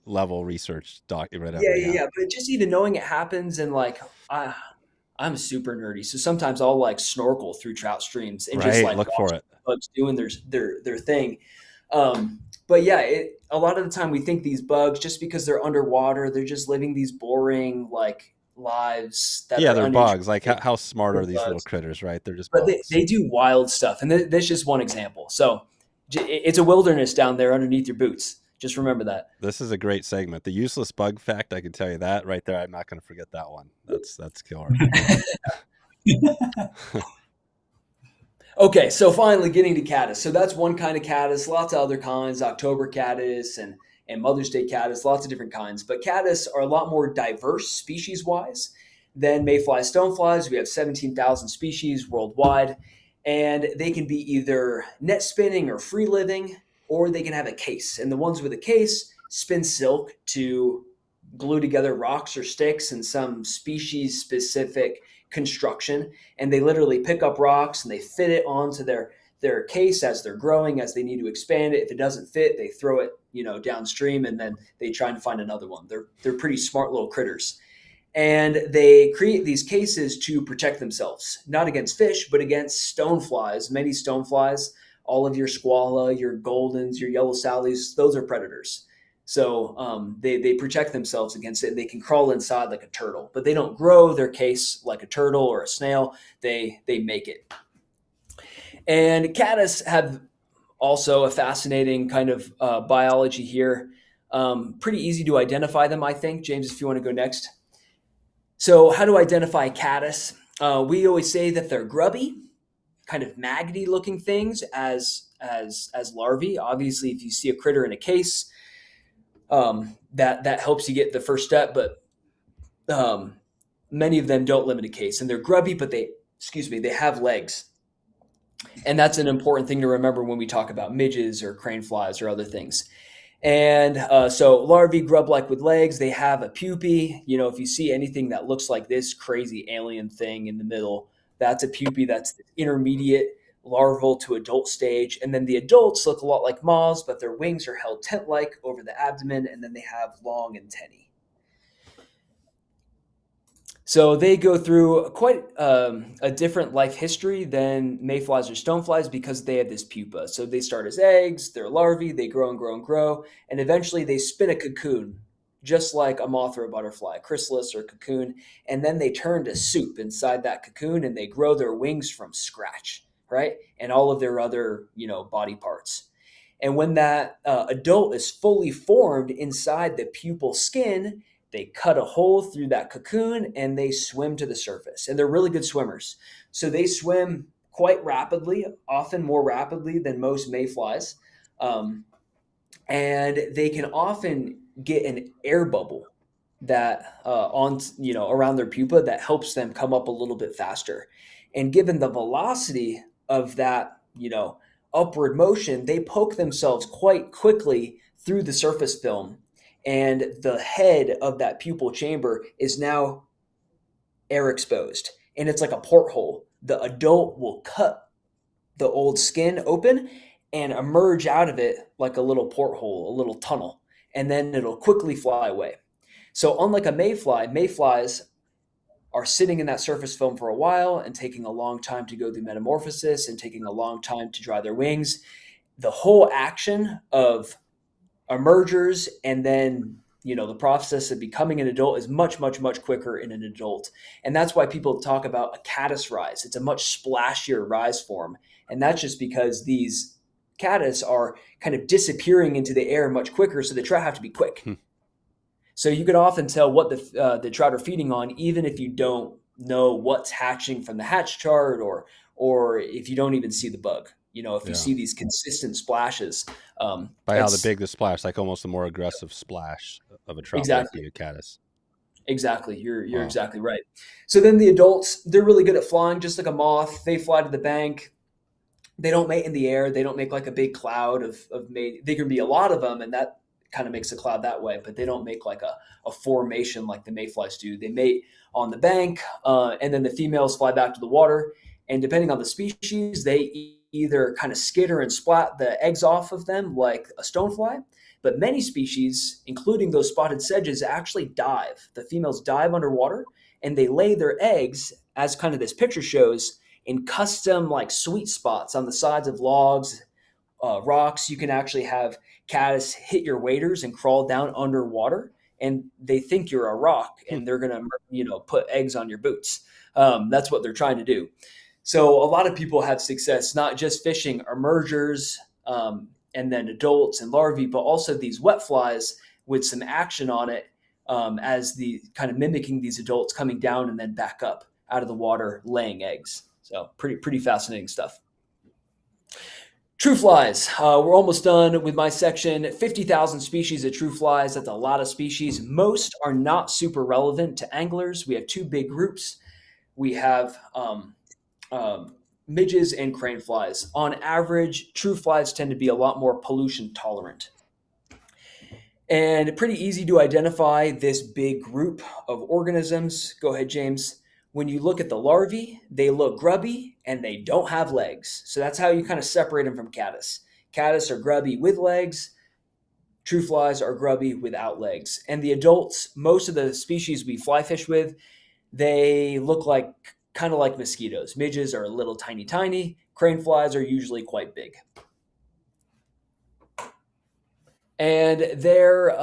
level research doc yeah, whatever. yeah, Yeah. yeah. But just even knowing it happens and like I'm super nerdy. So sometimes I'll like snorkel through trout streams and just Right. like Look for watch it. bugs doing their thing. But yeah, a lot of the time we think these bugs, just because they're underwater, they're just living these boring like lives that Yeah, are they're bugs. Like uninteresting. how smart They're are these little bugs. critters, right? They're just But bugs. they do wild stuff, and this is just one example. So it's a wilderness down there underneath your boots. Just remember that. This is a great segment. The useless bug fact, I can tell you that right there. I'm not going to forget that one. That's killer. Okay, so finally getting to caddis. So that's one kind of caddis. Lots of other kinds, October caddis and Mother's Day caddis, lots of different kinds. But caddis are a lot more diverse species wise than mayfly stoneflies. We have 17,000 species worldwide, and they can be either net spinning or free living, or they can have a case. And the ones with a case spin silk to glue together rocks or sticks in some species specific construction, and they literally pick up rocks and they fit it onto their case as they're growing, as they need to expand it. If it doesn't fit, they throw it downstream, and then they try and find another one. They're pretty smart little critters, and they create these cases to protect themselves, not against fish but against stoneflies. Many stoneflies, all of your squala, your goldens, your yellow sallies, those are predators. So they protect themselves against it, and they can crawl inside like a turtle, but they don't grow their case like a turtle or a snail. They make it. And caddis have also a fascinating kind of biology here. Pretty easy to identify them, I think. James, if you want to go next. So how to identify caddis? We always say that they're grubby, kind of maggoty looking things as larvae. Obviously, if you see a critter in a case, that helps you get the first step. But many of them don't live in a case, and they're grubby, but they have legs, and that's an important thing to remember when we talk about midges or crane flies or other things. And so larvae, grub-like with legs, they have a pupae. If you see anything that looks like this crazy alien thing in the middle, that's a pupae. That's the intermediate larval to adult stage. And then the adults look a lot like moths, but their wings are held tent-like over the abdomen, and then they have long antennae. So they go through quite a different life history than mayflies or stoneflies because they have this pupa. So they start as eggs, they're larvae, they grow and grow and grow, and eventually they spin a cocoon, just like a moth or a butterfly, chrysalis or cocoon, and then they turn to soup inside that cocoon, and they grow their wings from scratch, right? And all of their other, body parts. And when that adult is fully formed inside the pupal skin, they cut a hole through that cocoon and they swim to the surface. And they're really good swimmers. So they swim quite rapidly, often more rapidly than most mayflies. Um, and they can often get an air bubble that on around their pupa that helps them come up a little bit faster. And given the velocity of that upward motion, they poke themselves quite quickly through the surface film, and the head of that pupal chamber is now air exposed, and it's like a porthole. The adult will cut the old skin open and emerge out of it like a little porthole, a little tunnel, and then it'll quickly fly away. So unlike a mayfly, mayflies are sitting in that surface film for a while and taking a long time to go through metamorphosis and taking a long time to dry their wings. The whole action of emergers and then the process of becoming an adult is much, much, much quicker in an adult. And that's why people talk about a caddis rise. It's a much splashier rise form. And that's just because these caddis are kind of disappearing into the air much quicker, so the trout have to be quick. So you can often tell what the trout are feeding on, even if you don't know what's hatching from the hatch chart, or if you don't even see the bug. If you see these consistent splashes, by how big the splash, like almost a more aggressive splash of a trout, exactly. Like a caddis. Exactly, you're exactly right. So then the adults, they're really good at flying, just like a moth. They fly to the bank. They don't mate in the air. They don't make like a big cloud of mate. There can be a lot of them, and that kind of makes a cloud that way, but they don't make like a formation like the mayflies do. They mate on the bank, and then the females fly back to the water. And depending on the species, they either kind of skitter and splat the eggs off of them like a stonefly, but many species, including those spotted sedges, actually dive. The females dive underwater and they lay their eggs, as kind of this picture shows, in custom like sweet spots on the sides of logs, rocks. You can actually have caddis hit your waders and crawl down underwater, and they think you're a rock, and they're gonna put eggs on your boots. That's what they're trying to do. So a lot of people have success not just fishing emergers and then adults and larvae, but also these wet flies with some action on it, as the kind of mimicking these adults coming down and then back up out of the water laying eggs. So pretty fascinating stuff. True flies. We're almost done with my section. 50,000 species of true flies. That's a lot of species. Most are not super relevant to anglers. We have two big groups. We have midges and crane flies. On average, true flies tend to be a lot more pollution tolerant. And pretty easy to identify this big group of organisms. Go ahead, James. When you look at the larvae, they look grubby and they don't have legs. So that's how you kind of separate them from caddis. Caddis are grubby with legs. True flies are grubby without legs. And the adults, most of the species we fly fish with, they look like kind of like mosquitoes. Midges are a little tiny. Crane flies are usually quite big. And their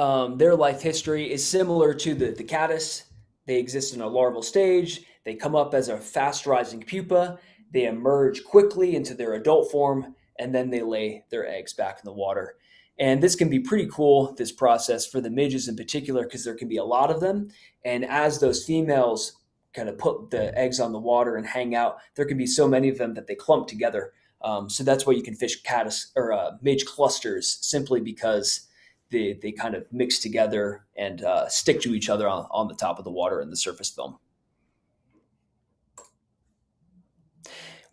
life history is similar to the caddis. They exist in a larval stage. They come up as a fast-rising pupa. They emerge quickly into their adult form, and then they lay their eggs back in the water. And this can be pretty cool, this process, for the midges in particular, because there can be a lot of them. And as those females kind of put the eggs on the water and hang out, there can be so many of them that they clump together. So that's why you can fish caddis or midge clusters, simply because they kind of mix together and stick to each other on the top of the water in the surface film.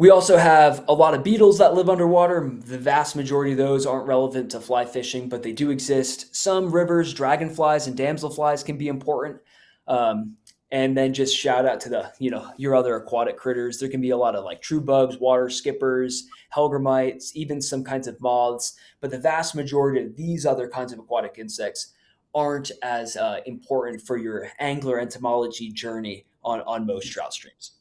We also have a lot of beetles that live underwater. The vast majority of those aren't relevant to fly fishing, but they do exist. Some rivers, dragonflies and damselflies can be important. And then just shout out to your other aquatic critters. There can be a lot of like true bugs, water skippers, hellgrammites, even some kinds of moths. But the vast majority of these other kinds of aquatic insects aren't as important for your angler entomology journey on most trout streams.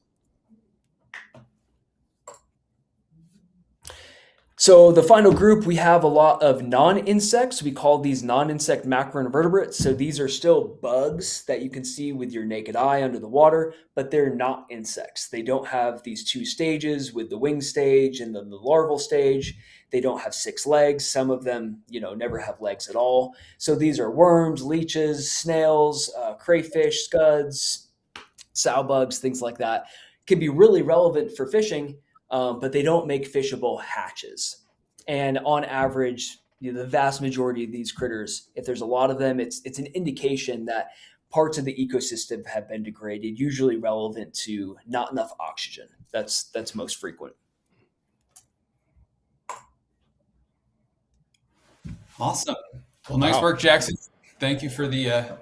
So the final group, we have a lot of non-insects. We call these non-insect macroinvertebrates. So these are still bugs that you can see with your naked eye under the water, but they're not insects. They don't have these two stages with the wing stage and then the larval stage. they don't have 6 legs. Some of them, never have legs at all. So these are worms, leeches, snails, crayfish, scuds, sow bugs, things like that. Can be really relevant for fishing, but they don't make fishable hatches. And on average, the vast majority of these critters, if there's a lot of them, it's an indication that parts of the ecosystem have been degraded, usually relevant to not enough oxygen. That's most frequent. Awesome. Well, nice Wow. work, Jackson. Thank you for the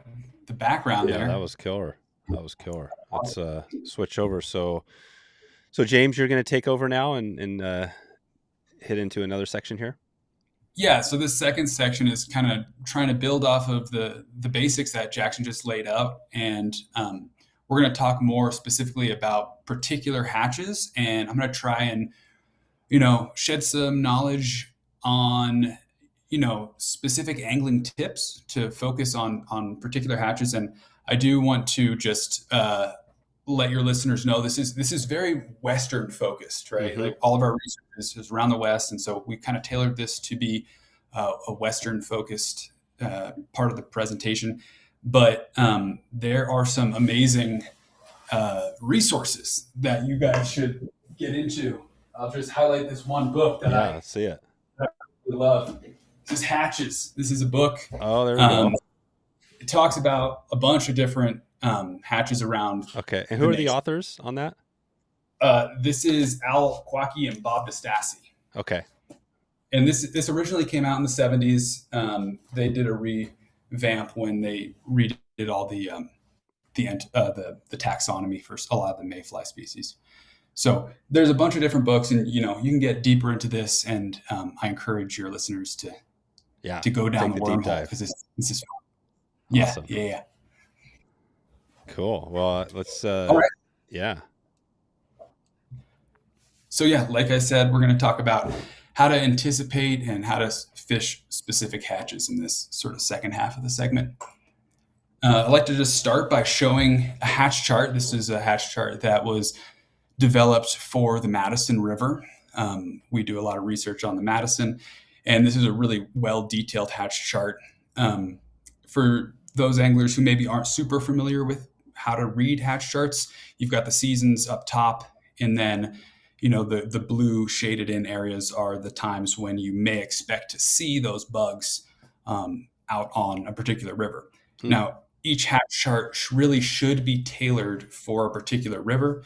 background Yeah, there. that was killer. Let's switch over. So James, you're going to take over now and hit into another section here. Yeah, so this second section is kind of trying to build off of the basics that Jackson just laid out, and we're going to talk more specifically about particular hatches, and I'm going to try and shed some knowledge on specific angling tips to focus on particular hatches. And I do want to just let your listeners know this is very Western focused, right? Mm-hmm. Like all of our research is around the West, and so we kind of tailored this to be a Western focused part of the presentation. But there are some amazing resources that you guys should get into. I'll just highlight this one book that I see it. really love. This is Hatches. This is a book. Oh, there we go. It talks about a bunch of different hatches around. Okay, and who are the authors on that? This is Al Quackie and Bob DeStassi. Okay. And this originally came out in the 70s. They did a revamp when they redid all the taxonomy for a lot of the mayfly species. So there's a bunch of different books, and you can get deeper into this. And I encourage your listeners to go down the wormhole because this is fun. Awesome. Yeah. Cool. Well, let's. All right. Yeah. So like I said, we're going to talk about how to anticipate and how to fish specific hatches in this sort of second half of the segment. I'd like to just start by showing a hatch chart. This is a hatch chart that was developed for the Madison River. We do a lot of research on the Madison, and this is a really well-detailed hatch chart. For those anglers who maybe aren't super familiar with how to read hatch charts, you've got the seasons up top, and then the blue shaded in areas are the times when you may expect to see those bugs out on a particular river. Now, each hatch chart really should be tailored for a particular river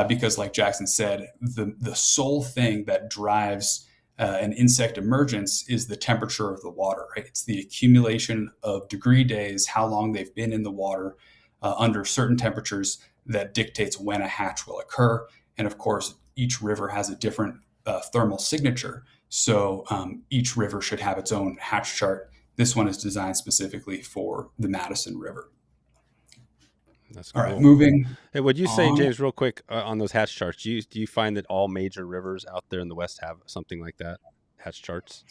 because, like Jackson said, the sole thing that drives an insect emergence is the temperature of the water, right? It's the accumulation of degree days, how long they've been in the water under certain temperatures that dictates when a hatch will occur. And of course, each river has a different thermal signature. So each river should have its own hatch chart. This one is designed specifically for the Madison River. That's cool. All right, moving. Hey, would you say, James, real quick on those hatch charts? Do you find that all major rivers out there in the West have something like that, hatch charts?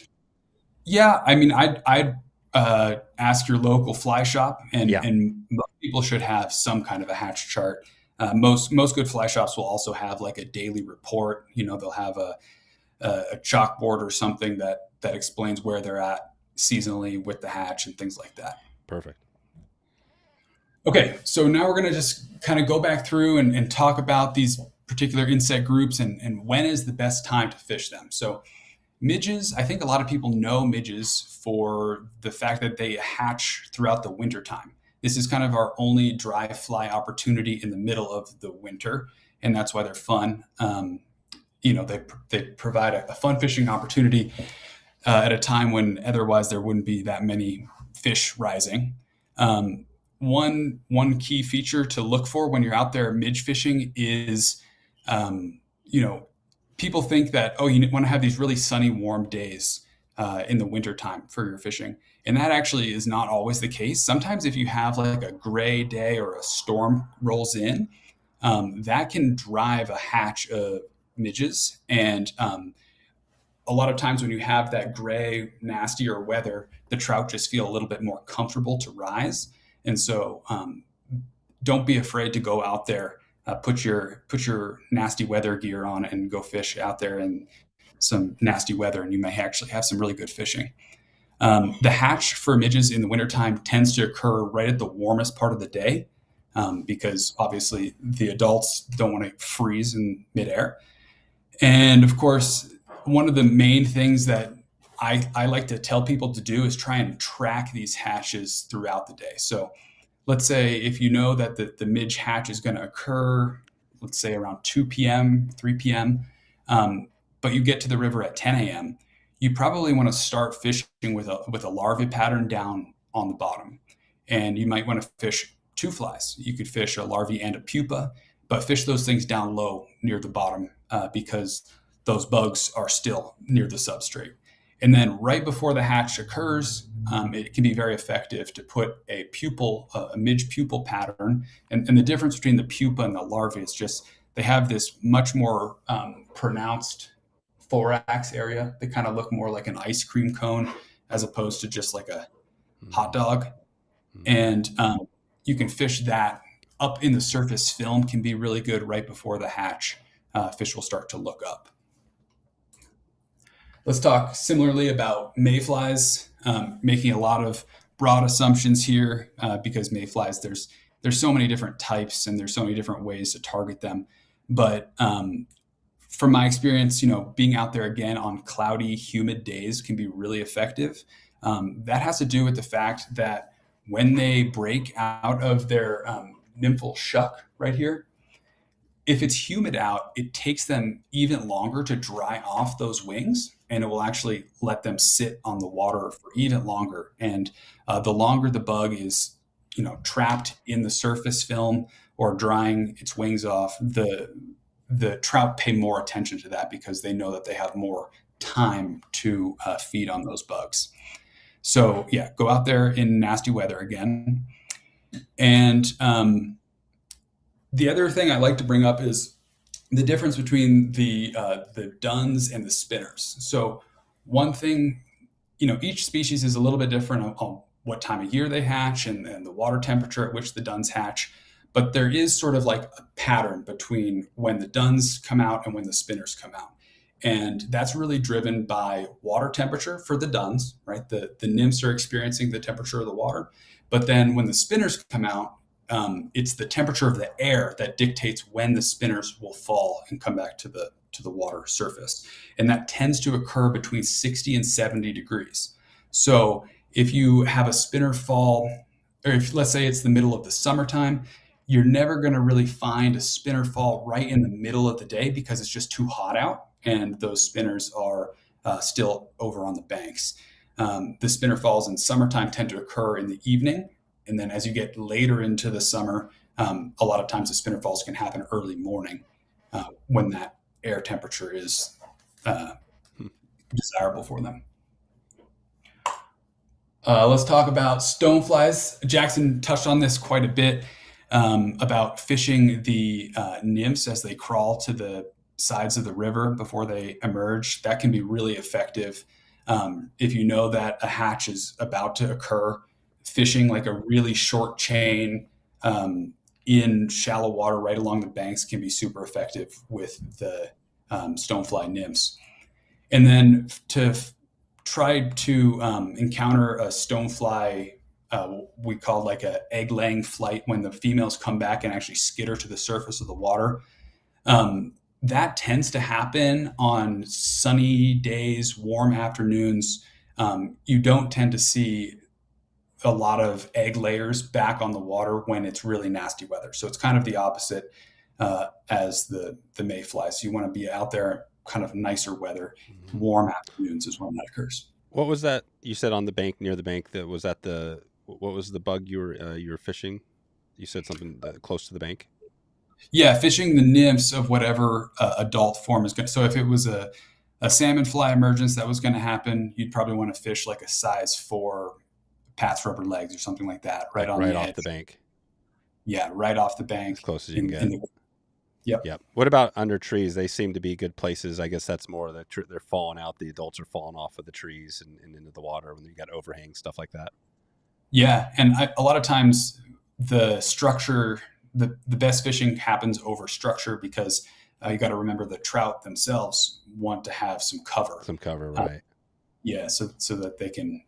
Yeah, I mean, I'd ask your local fly shop, and most people should have some kind of a hatch chart. Most good fly shops will also have like a daily report. They'll have a chalkboard or something that explains where they're at seasonally with the hatch and things like that. Perfect. Okay, so now we're going to just kind of go back through and talk about these particular insect groups and when is the best time to fish them. So midges, I think a lot of people know midges for the fact that they hatch throughout the wintertime. This is kind of our only dry fly opportunity in the middle of the winter, and that's why they're fun. They provide a fun fishing opportunity at a time when otherwise there wouldn't be that many fish rising. One key feature to look for when you're out there midge fishing is, people think that, you want to have these really sunny, warm days in the wintertime for your fishing. And that actually is not always the case. Sometimes if you have like a gray day or a storm rolls in, that can drive a hatch of midges. And a lot of times when you have that gray, nastier weather, the trout just feel a little bit more comfortable to rise. And so don't be afraid to go out there, put your nasty weather gear on and go fish out there in some nasty weather, and you may actually have some really good fishing. The hatch for midges in the wintertime tends to occur right at the warmest part of the day, because obviously the adults don't want to freeze in midair. And of course, one of the main things that I like to tell people to do is try and track these hatches throughout the day. So let's say if you know that the midge hatch is going to occur, let's say around 2 p.m., 3 p.m., but you get to the river at 10 a.m., you probably want to start fishing with a larvae pattern down on the bottom. And you might want to fish 2 flies. You could fish a larvae and a pupa, but fish those things down low near the bottom, because those bugs are still near the substrate. And then right before the hatch occurs, it can be very effective to put a midge pupil pattern. And the difference between the pupa and the larvae is just they have this much more pronounced thorax area. They kind of look more like an ice cream cone as opposed to just like a hot dog. And you can fish that up in the surface film, can be really good right before the hatch. Fish will start to look up. Let's talk similarly about mayflies, making a lot of broad assumptions here, because mayflies, there's so many different types and there's so many different ways to target them. But from my experience, being out there again on cloudy, humid days can be really effective. That has to do with the fact that when they break out of their nymphal shuck right here, if it's humid out, it takes them even longer to dry off those wings, and it will actually let them sit on the water for even longer. And the longer the bug is, trapped in the surface film or drying its wings off, the trout pay more attention to that because they know that they have more time to feed on those bugs. So yeah, go out there in nasty weather again. And the other thing I like to bring up is the difference between the duns and the spinners. So one thing, each species is a little bit different on what time of year they hatch and the water temperature at which the duns hatch. But there is sort of like a pattern between when the duns come out and when the spinners come out. And that's really driven by water temperature for the duns, right? The nymphs are experiencing the temperature of the water. But then when the spinners come out, it's the temperature of the air that dictates when the spinners will fall and come back to the water surface. And that tends to occur between 60 and 70 degrees. So if you have a spinner fall, or if let's say it's the middle of the summertime, you're never going to really find a spinner fall right in the middle of the day because it's just too hot out and those spinners are still over on the banks. The spinner falls in summertime tend to occur in the evening. And then as you get later into the summer, a lot of times the spinner falls can happen early morning when that air temperature is desirable for them. Let's talk about stoneflies. Jackson touched on this quite a bit, about fishing the nymphs as they crawl to the sides of the river before they emerge. That can be really effective. If you know that a hatch is about to occur, fishing like a really short chain in shallow water right along the banks can be super effective with the stonefly nymphs. And then to try to encounter a stonefly, we call like a egg-laying flight, when the females come back and actually skitter to the surface of the water. That tends to happen on sunny days, warm afternoons. You don't tend to see a lot of egg layers back on the water when it's really nasty weather. So it's kind of the opposite as the mayflies. You want to be out there kind of nicer weather, warm afternoons is when that occurs. What was that you said on the bank, near the bank? What was the bug you were fishing? You said something close to the bank. Yeah, fishing the nymphs of whatever adult form is going to. So if it was a salmonfly emergence that was going to happen, you'd probably want to fish like a size 4 Pat's rubber legs or something like that, right on right the off edge. the bank. Yeah, right off the bank, as close as you can get. Yep. What about under trees? They seem to be good places. I guess that's more that they're falling out. The adults are falling off of the trees and into the water when you got overhang, stuff like that. Yeah, and a lot of times the structure, the best fishing happens over structure because you got to remember the trout themselves want to have some cover. Some cover, Uh, right? yeah, so that they can.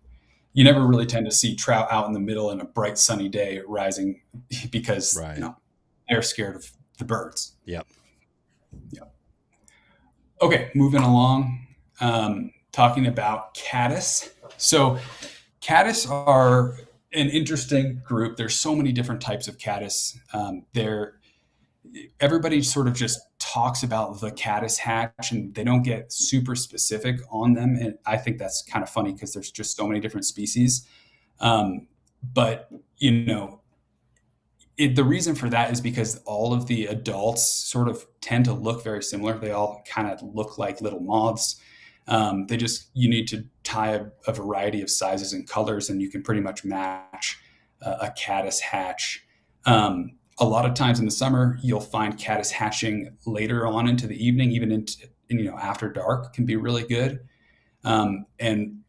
You never really tend to see trout out in the middle in a bright sunny day rising because Right. they're scared of the birds. Yep. Okay, moving along, talking about caddis. So caddis are an interesting group. There's so many different types of caddis. Everybody sort of just talks about the caddis hatch and they don't get super specific on them. And I think that's kind of funny because there's just so many different species. But, the reason for that is because all of the adults sort of tend to look very similar. They all kind of look like little moths. You need to tie a variety of sizes and colors and you can pretty much match a caddis hatch. A lot of times in the summer, you'll find caddis hatching later on into the evening, even into after dark can be really good. And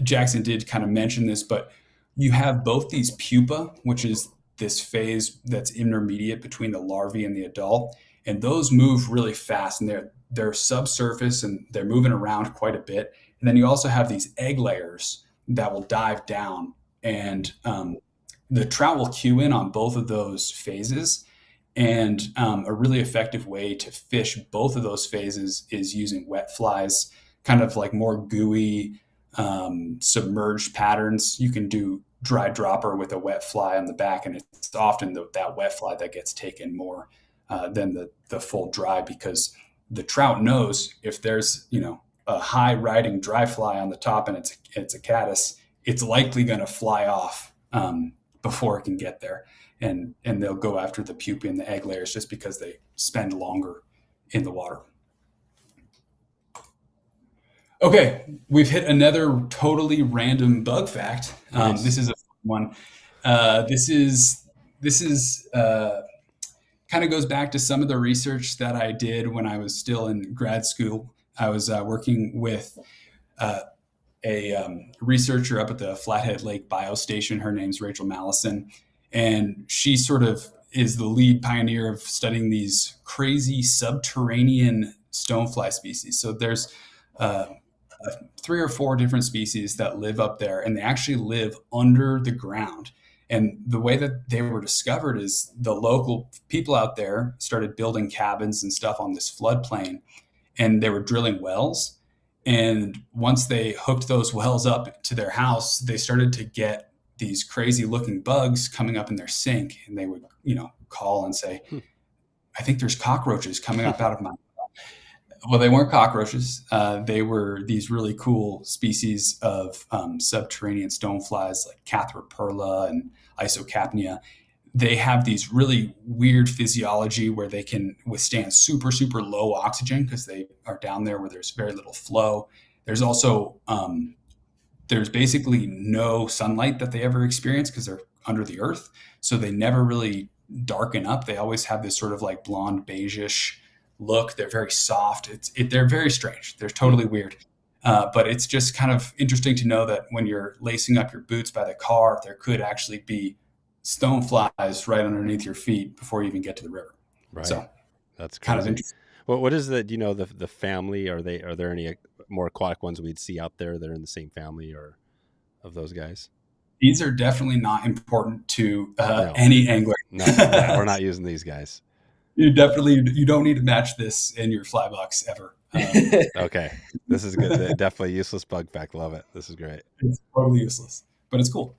Jackson did kind of mention this, but you have both these pupa, which is this phase that's intermediate between the larvae and the adult, and those move really fast, and they're subsurface and they're moving around quite a bit. And then you also have these egg layers that will dive down, and the trout will cue in on both of those phases. And a really effective way to fish both of those phases is using wet flies, kind of like more gooey, submerged patterns. You can do dry dropper with a wet fly on the back, and it's often that wet fly that gets taken more than the full dry, because the trout knows if there's a high riding dry fly on the top and it's a caddis, it's likely going to fly off before it can get there, and they'll go after the pupae and the egg layers just because they spend longer in the water. Okay, we've hit another totally random bug fact. Nice. This is a fun one. This is kind of goes back to some of the research that I did when I was still in grad school. I was working with a researcher up at the Flathead Lake Biostation. Her name's Rachel Mallison, and she sort of is the lead pioneer of studying these crazy subterranean stonefly species. So there's 3 or 4 different species that live up there, and they actually live under the ground. And the way that they were discovered is the local people out there started building cabins and stuff on this floodplain, and they were drilling wells. And once they hooked those wells up to their house, they started to get these crazy looking bugs coming up in their sink, and they would, call and say, I think there's cockroaches coming up out of my. Well, they weren't cockroaches. They were these really cool species of subterranean stoneflies like Cathraperla and Isocapnia. They have these really weird physiology where they can withstand super, super low oxygen because they are down there where there's very little flow. There's also, there's basically no sunlight that they ever experience because they're under the earth. So they never really darken up. They always have this sort of like blonde beige-ish look. They're very soft. They're very strange. They're totally weird. But it's just kind of interesting to know that when you're lacing up your boots by the car, there could actually be stoneflies right underneath your feet before you even get to the river. Right. So that's kind of crazy. interesting. Well, what is the family? Are there any more aquatic ones we'd see out there that are in the same family or of those guys? These are definitely not important to No. any angler. No, yeah, we're not using these guys. You don't need to match this in your fly box ever. Okay, this is good. Definitely useless bug fact. Love it. This is great. It's totally useless, but it's cool.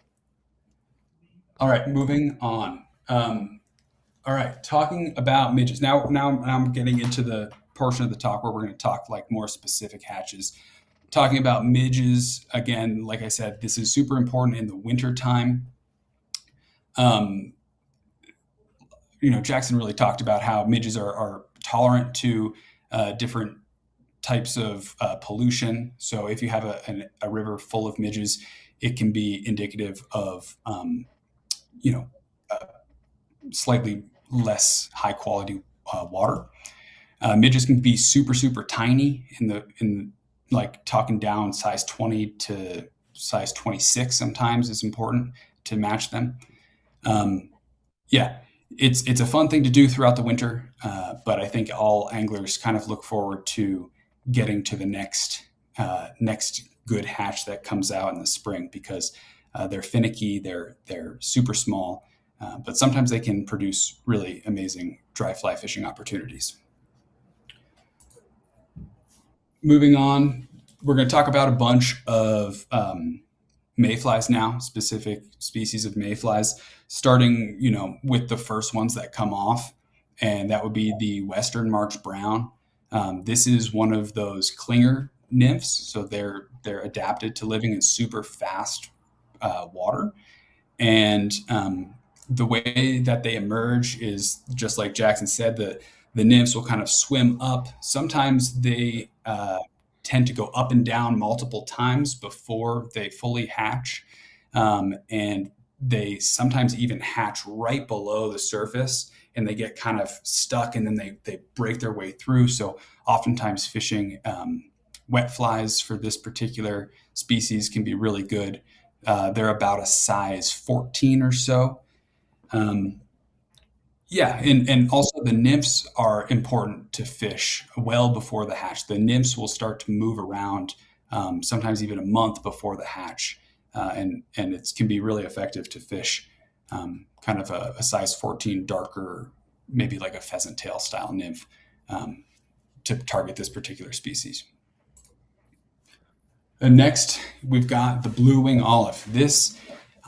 All right, moving on. All right, talking about midges. Now I'm getting into the portion of the talk where we're going to talk like more specific hatches. Talking about midges, again, like I said, this is super important in the winter time. Jackson really talked about how midges are tolerant to different types of pollution. So if you have a river full of midges, it can be indicative of, slightly less high quality water. Midges can be super, super tiny in like talking down size 20 to size 26 sometimes is important to match them. it's a fun thing to do throughout the winter, but I think all anglers kind of look forward to getting to the next good hatch that comes out in the spring, because they're finicky, they're super small, but sometimes they can produce really amazing dry fly fishing opportunities. Moving on, we're going to talk about a bunch of mayflies now, specific species of mayflies, starting, with the first ones that come off, and that would be the Western March Brown. This is one of those clinger nymphs, so they're adapted to living in super fast water, and the way that they emerge is just like Jackson said. The nymphs will kind of swim up. Sometimes they tend to go up and down multiple times before they fully hatch. And they sometimes even hatch right below the surface, and they get kind of stuck, and then they break their way through. So oftentimes fishing wet flies for this particular species can be really good. They're about a size 14 or so. Yeah, and also the nymphs are important to fish well before the hatch. The nymphs will start to move around, sometimes even a month before the hatch, and it can be really effective to fish kind of a size 14 darker, maybe like a pheasant tail style nymph, to target this particular species. And next, we've got the blue wing olive.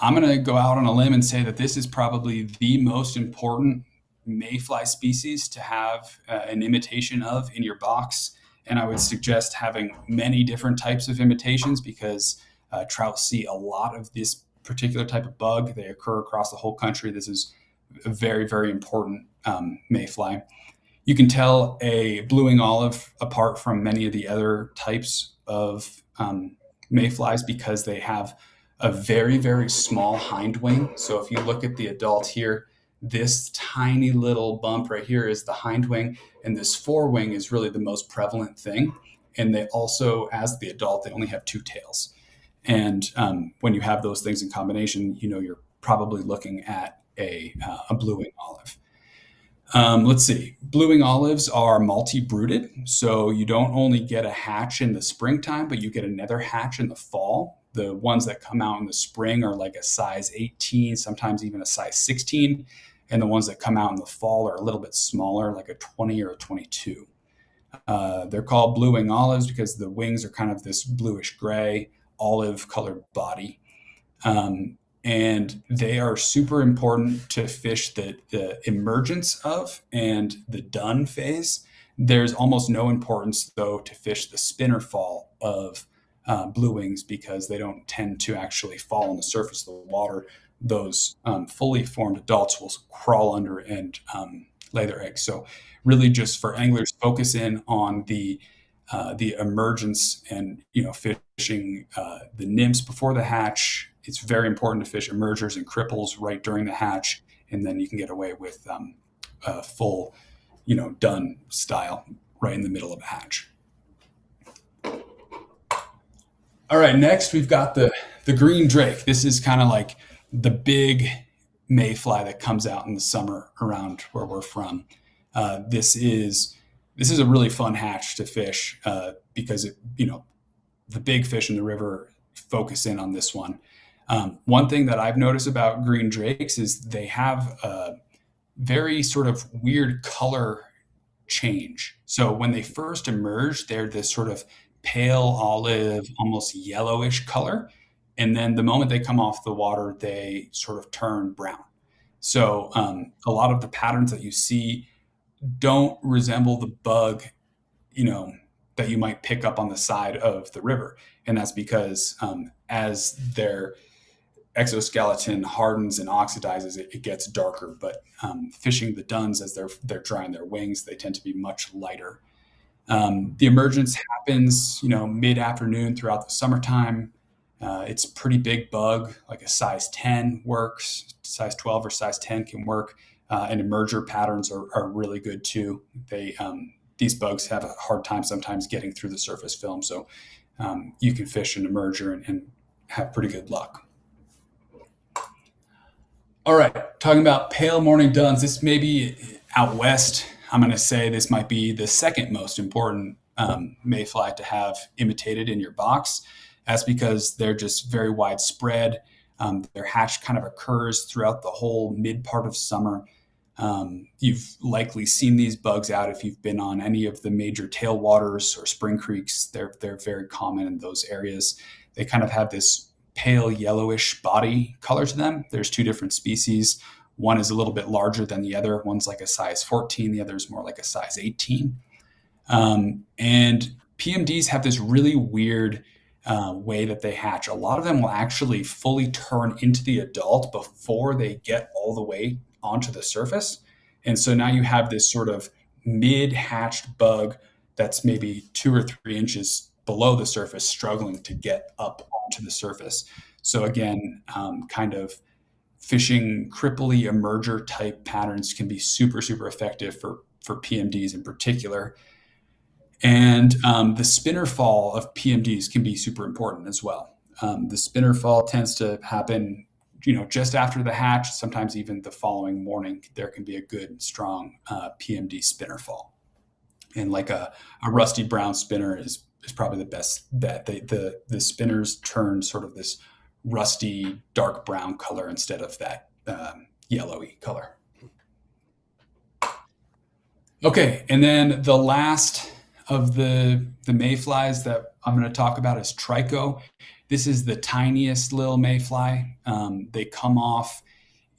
I'm going to go out on a limb and say that this is probably the most important mayfly species to have an imitation of in your box. And I would suggest having many different types of imitations, because trout see a lot of this particular type of bug. They occur across the whole country. This is a very, very important mayfly. You can tell a blue wing olive apart from many of the other types of mayflies because they have a very, very small hind wing. So if you look at the adult here, this tiny little bump right here is the hind wing, and this forewing is really the most prevalent thing. And they also, as the adult, they only have two tails. And when you have those things in combination, you're probably looking at a blue wing olive. Let's see. Blue wing olives are multi-brooded, so you don't only get a hatch in the springtime, but you get another hatch in the fall. The ones that come out in the spring are like a size 18, sometimes even a size 16, and the ones that come out in the fall are a little bit smaller, like a 20 or a 22. They're called blue wing olives because the wings are kind of this bluish gray, olive colored body. And they are super important to fish the emergence of and the dun phase. There's almost no importance, though, to fish the spinner fall of blue wings, because they don't tend to actually fall on the surface of the water. Those fully formed adults will crawl under and lay their eggs. So really just for anglers, focus in on the emergence and, fishing the nymphs before the hatch. It's very important to fish emergers and cripples right during the hatch, and then you can get away with a full, dun style right in the middle of a hatch. All right, next we've got the green drake. This is kind of like the big mayfly that comes out in the summer around where we're from. This is a really fun hatch to fish because the big fish in the river focus in on this one. One thing that I've noticed about green drakes is they have a very sort of weird color change. So when they first emerge, they're this sort of pale olive, almost yellowish color. And then the moment they come off the water, they sort of turn brown. So a lot of the patterns that you see don't resemble the bug, that you might pick up on the side of the river. And that's because as their exoskeleton hardens and oxidizes, it gets darker. But fishing the duns as they're drying their wings, they tend to be much lighter. The emergence happens, mid-afternoon throughout the summertime. It's a pretty big bug, like a size 10 works, size 12 or size 10 can work. And emerger patterns are really good too. These bugs have a hard time sometimes getting through the surface film. So you can fish an emerger and have pretty good luck. All right, talking about pale morning duns. This may be out west. I'm going to say this might be the second most important mayfly to have imitated in your box. That's because they're just very widespread. Their hatch kind of occurs throughout the whole mid part of summer. You've likely seen these bugs out if you've been on any of the major tailwaters or spring creeks. They're very common in those areas. They kind of have this pale yellowish body color to them. There's two different species. One is a little bit larger than the other. One's like a size 14. The other is more like a size 18. And PMDs have this really weird way that they hatch. A lot of them will actually fully turn into the adult before they get all the way onto the surface. And so now you have this sort of mid-hatched bug that's maybe 2 or 3 inches below the surface, struggling to get up onto the surface. So again, kind of fishing cripply emerger type patterns can be super, super effective for PMDs in particular. And the spinner fall of PMDs can be super important as well. The spinner fall tends to happen, just after the hatch, sometimes even the following morning. There can be a good, strong PMD spinner fall. And like a rusty brown spinner is probably the best bet. The spinners turn sort of this rusty, dark brown color instead of that yellowy color. Okay, and then the last of the mayflies that I'm going to talk about is trico. This is the tiniest little mayfly. They come off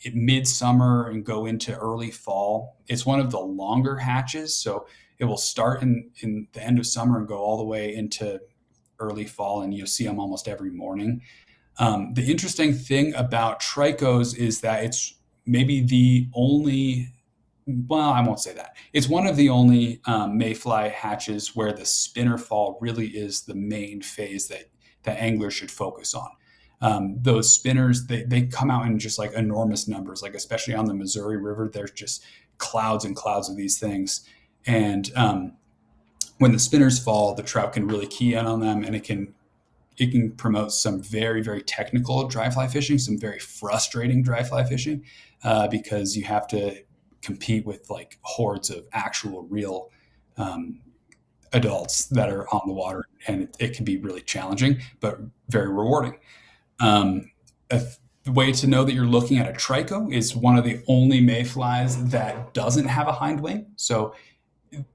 at midsummer and go into early fall. It's one of the longer hatches, so it will start in the end of summer and go all the way into early fall, and you'll see them almost every morning. The interesting thing about tricos is that it's maybe the only, well, I won't say that. It's one of the only mayfly hatches where the spinner fall really is the main phase that anglers should focus on. Those spinners, they come out in just like enormous numbers, like especially on the Missouri River, there's just clouds and clouds of these things. And when the spinners fall, the trout can really key in on them, and it can promote some very, very technical dry fly fishing, some very frustrating dry fly fishing, because you have to compete with like hordes of actual real adults that are on the water, and it can be really challenging, but very rewarding. The way to know that you're looking at a trico is one of the only mayflies that doesn't have a hind wing. So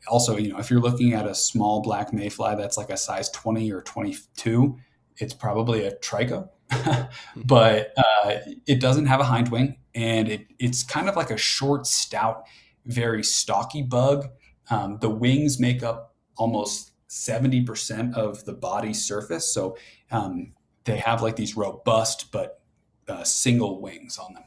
also, if you're looking at a small black mayfly that's like a size 20 or 22, it's probably a trico, but it doesn't have a hind wing, and it's kind of like a short, stout, very stocky bug. The wings make up almost 70% of the body surface, so they have like these robust but single wings on them.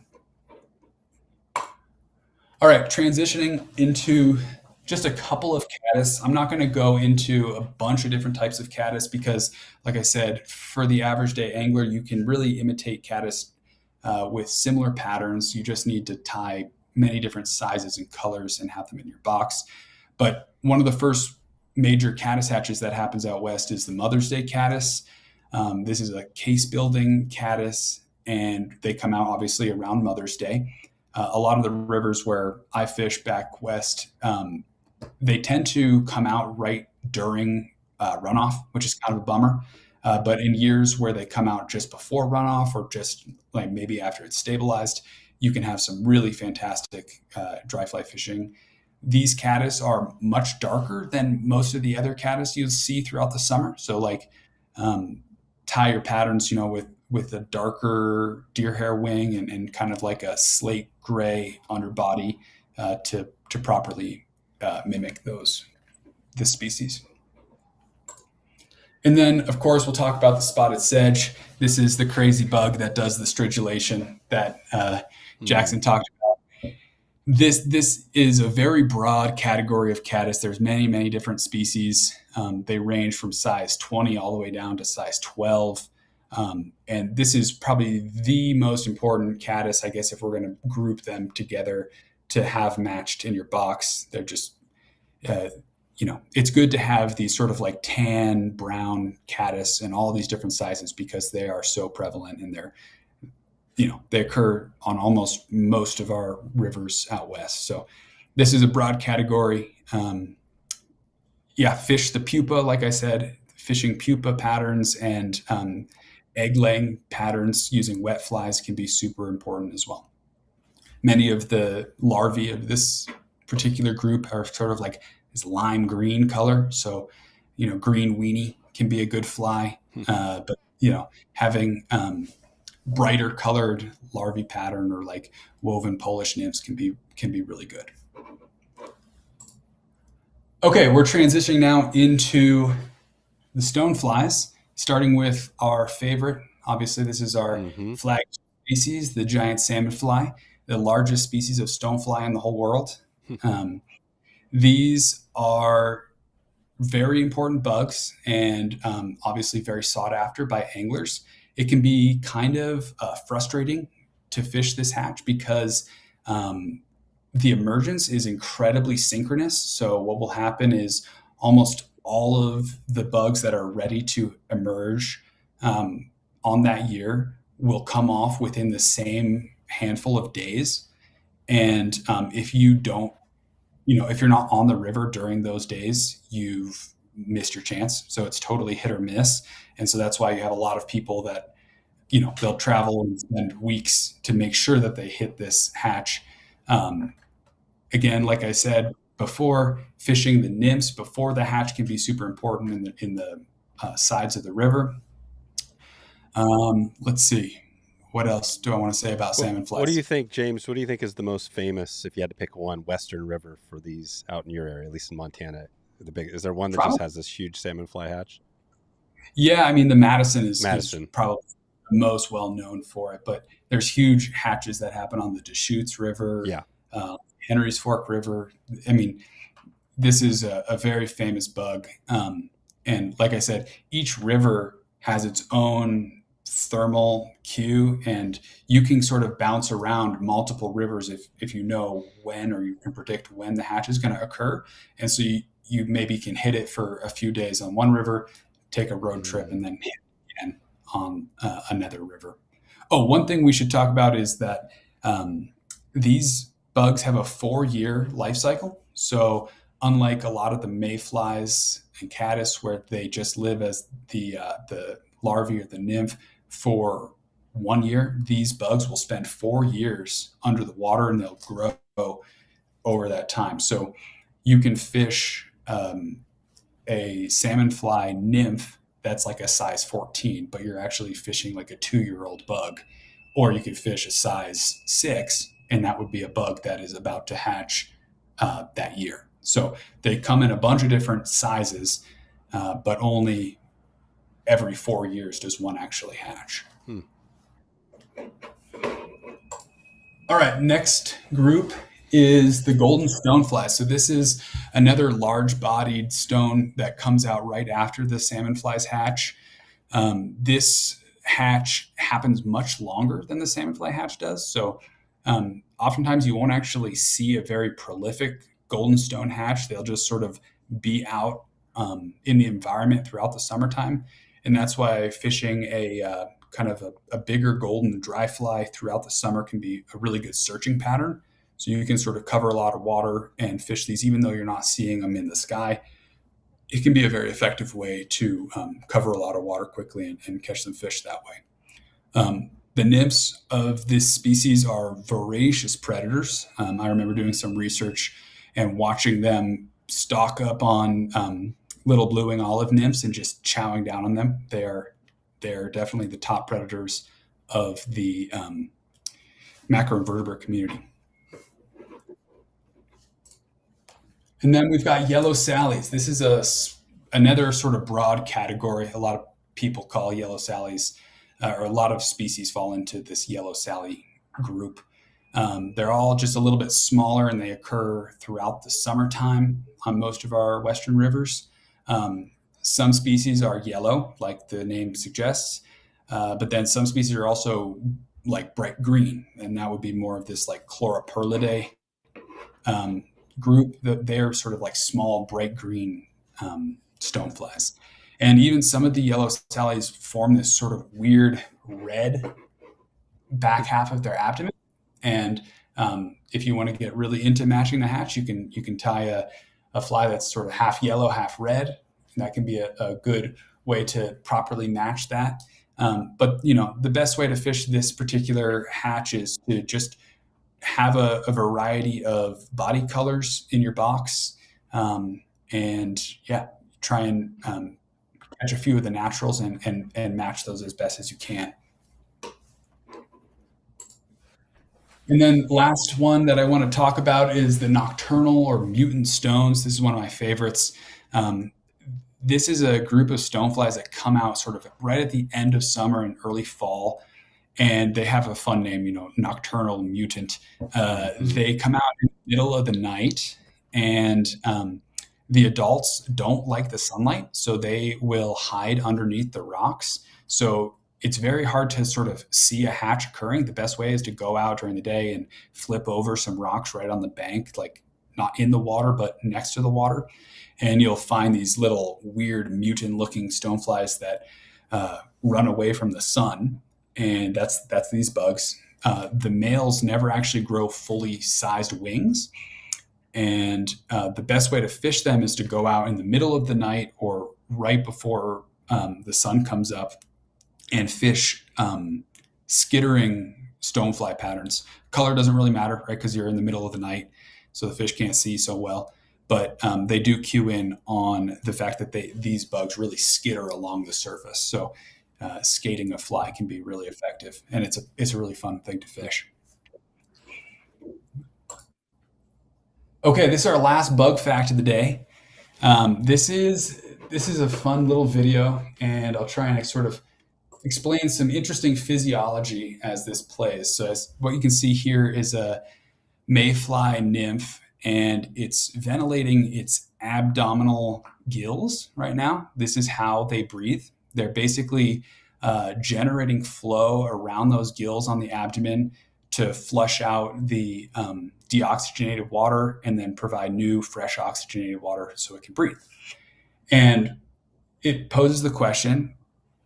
All right, transitioning into just a couple of caddis. I'm not going to go into a bunch of different types of caddis because, like I said, for the average day angler, you can really imitate caddis with similar patterns. You just need to tie many different sizes and colors and have them in your box. But one of the first major caddis hatches that happens out west is the Mother's Day caddis. This is a case building caddis, and they come out obviously around Mother's Day. A lot of the rivers where I fish back west, they tend to come out right during runoff, which is kind of a bummer. But in years where they come out just before runoff or just like maybe after it's stabilized, you can have some really fantastic dry fly fishing. These caddis are much darker than most of the other caddis you'll see throughout the summer. So like tie your patterns, with a darker deer hair wing and kind of like a slate gray underbody to properly mimic this species. And then, of course, we'll talk about the spotted sedge. This is the crazy bug that does the stridulation that Jackson talked about. This is a very broad category of caddis. There's many, many different species. They range from size 20 all the way down to size 12. And this is probably the most important caddis, I guess, if we're going to group them together to have matched in your box. They're just, it's good to have these sort of like tan, brown caddis in all these different sizes because they are so prevalent, and they occur on almost most of our rivers out west. So this is a broad category. Fish the pupa, like I said, fishing pupa patterns and egg laying patterns using wet flies can be super important as well. Many of the larvae of this particular group are sort of like this lime green color. So, green weenie can be a good fly. But, having brighter colored larvae pattern or like woven Polish nymphs can be really good. Okay, we're transitioning now into the stoneflies, starting with our favorite. Obviously, this is our flag species, the giant salmonfly, the largest species of stonefly in the whole world. These are very important bugs and obviously very sought after by anglers. It can be kind of frustrating to fish this hatch because the emergence is incredibly synchronous. So what will happen is almost all of the bugs that are ready to emerge on that year will come off within the same handful of days. And if you don't, if you're not on the river during those days, you've missed your chance. So it's totally hit or miss. And so that's why you have a lot of people that, they'll travel and spend weeks to make sure that they hit this hatch. Again, like I said before, fishing the nymphs before the hatch can be super important in the sides of the river. Let's see. What else do I want to say about salmon flies? What do you think, James? What do you think is the most famous, if you had to pick one, Western river for these out in your area, at least in Montana? Is there one that just has this huge salmon fly hatch? Yeah, I mean, the Madison is probably most well known for it, but there's huge hatches that happen on the Deschutes River, Henry's Fork River. I mean, this is a very famous bug. And like I said, each river has its own thermal cue, and you can sort of bounce around multiple rivers if you know when, or you can predict when the hatch is going to occur. And so you maybe can hit it for a few days on one river, take a road trip, and then hit it again on another river. Oh, one thing we should talk about is that these bugs have a 4-year life cycle. So unlike a lot of the mayflies and caddis, where they just live as the larvae or the nymph for 1 year, these bugs will spend 4 years under the water, and they'll grow over that time. So you can fish a salmonfly nymph that's like a size 14, but you're actually fishing like a 2-year-old bug. Or you could fish a size 6, and that would be a bug that is about to hatch that year. So they come in a bunch of different sizes, but only every 4 years does one actually hatch. All right, next group is the golden stonefly. So this is another large-bodied stone that comes out right after the salmonflies hatch. This hatch happens much longer than the salmonfly hatch does. So oftentimes you won't actually see a very prolific golden stone hatch. They'll just sort of be out in the environment throughout the summertime. And that's why fishing a kind of a bigger golden dry fly throughout the summer can be a really good searching pattern. So you can sort of cover a lot of water and fish these, even though you're not seeing them in the sky. It can be a very effective way to cover a lot of water quickly and catch some fish that way. The nymphs of this species are voracious predators. I remember doing some research and watching them stalk up on little blue-wing olive nymphs and just chowing down on them. They're definitely the top predators of the macroinvertebrate community. And then we've got yellow sallies. This is another sort of broad category. A lot of people call yellow sallies, or a lot of species fall into this yellow sally group. They're all just a little bit smaller, and they occur throughout the summertime on most of our western rivers. Some species are yellow, like the name suggests, but then some species are also like bright green, and that would be more of this like chloropurlidae group. That they're sort of like small bright green stoneflies. And even some of the yellow sallies form this sort of weird red back half of their abdomen. And if you want to get really into matching the hatch, you can tie a fly that's sort of half yellow, half red. That can be a good way to properly match that. But the best way to fish this particular hatch is to just have a variety of body colors in your box, and try and catch a few of the naturals and match those as best as you can. And then last one that I want to talk about is the nocturnal or mutant stones. This is one of my favorites. This is a group of stoneflies that come out sort of right at the end of summer and early fall, and they have a fun name, nocturnal mutant. They come out in the middle of the night, and the adults don't like the sunlight, so they will hide underneath the rocks. So it's very hard to sort of see a hatch occurring. The best way is to go out during the day and flip over some rocks right on the bank, like not in the water, but next to the water. And you'll find these little weird mutant looking stoneflies that run away from the sun. And that's these bugs. The males never actually grow fully sized wings. And the best way to fish them is to go out in the middle of the night or right before the sun comes up and fish skittering stonefly patterns. Color doesn't really matter, right? Because you're in the middle of the night, so the fish can't see so well. But they do cue in on the fact that these bugs really skitter along the surface. So skating a fly can be really effective, and it's a really fun thing to fish. Okay, this is our last bug fact of the day. This is a fun little video, and I'll try and sort of explain some interesting physiology as this plays. So what you can see here is a mayfly nymph, and it's ventilating its abdominal gills right now. This is how they breathe. They're basically generating flow around those gills on the abdomen to flush out the deoxygenated water and then provide new, fresh oxygenated water so it can breathe. And it poses the question,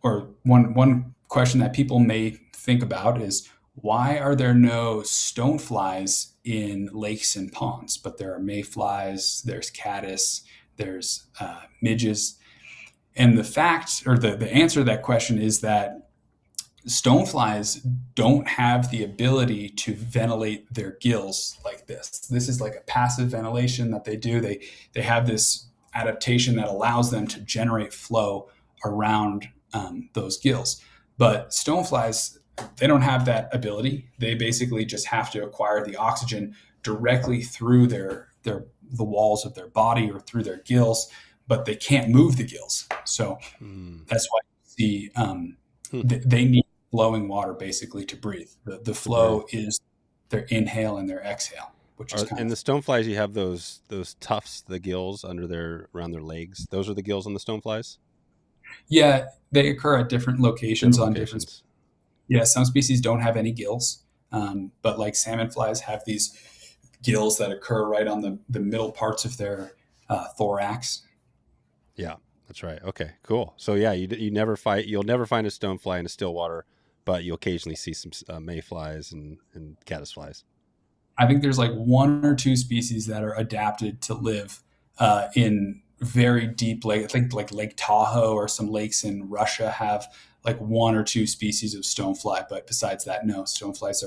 or one question that people may think about is, why are there no stoneflies in lakes and ponds? But there are mayflies, there's caddis, there's midges. And the fact, or the answer to that question is that stoneflies don't have the ability to ventilate their gills like this. This is like a passive ventilation that they do. They have this adaptation that allows them to generate flow around those gills. But stoneflies, they don't have that ability. They basically just have to acquire the oxygen directly through the walls of their body or through their gills, but they can't move the gills. So that's why you see they need flowing water basically to breathe. The flow is their inhale and their exhale, which is and the stoneflies, you have those tufts, the gills around their legs. Those are the gills on the stoneflies? Yeah, they occur at different locations on different. Yeah, some species don't have any gills, but like salmonflies have these gills that occur right on the middle parts of their thorax. Yeah, that's right. Okay, cool. So yeah, you'll never find a stonefly in a still water, but you'll occasionally see some mayflies and caddisflies. I think there's like one or two species that are adapted to live in very deep lake. I think like Lake Tahoe or some lakes in Russia have like one or two species of stonefly, but besides that, no. Stoneflies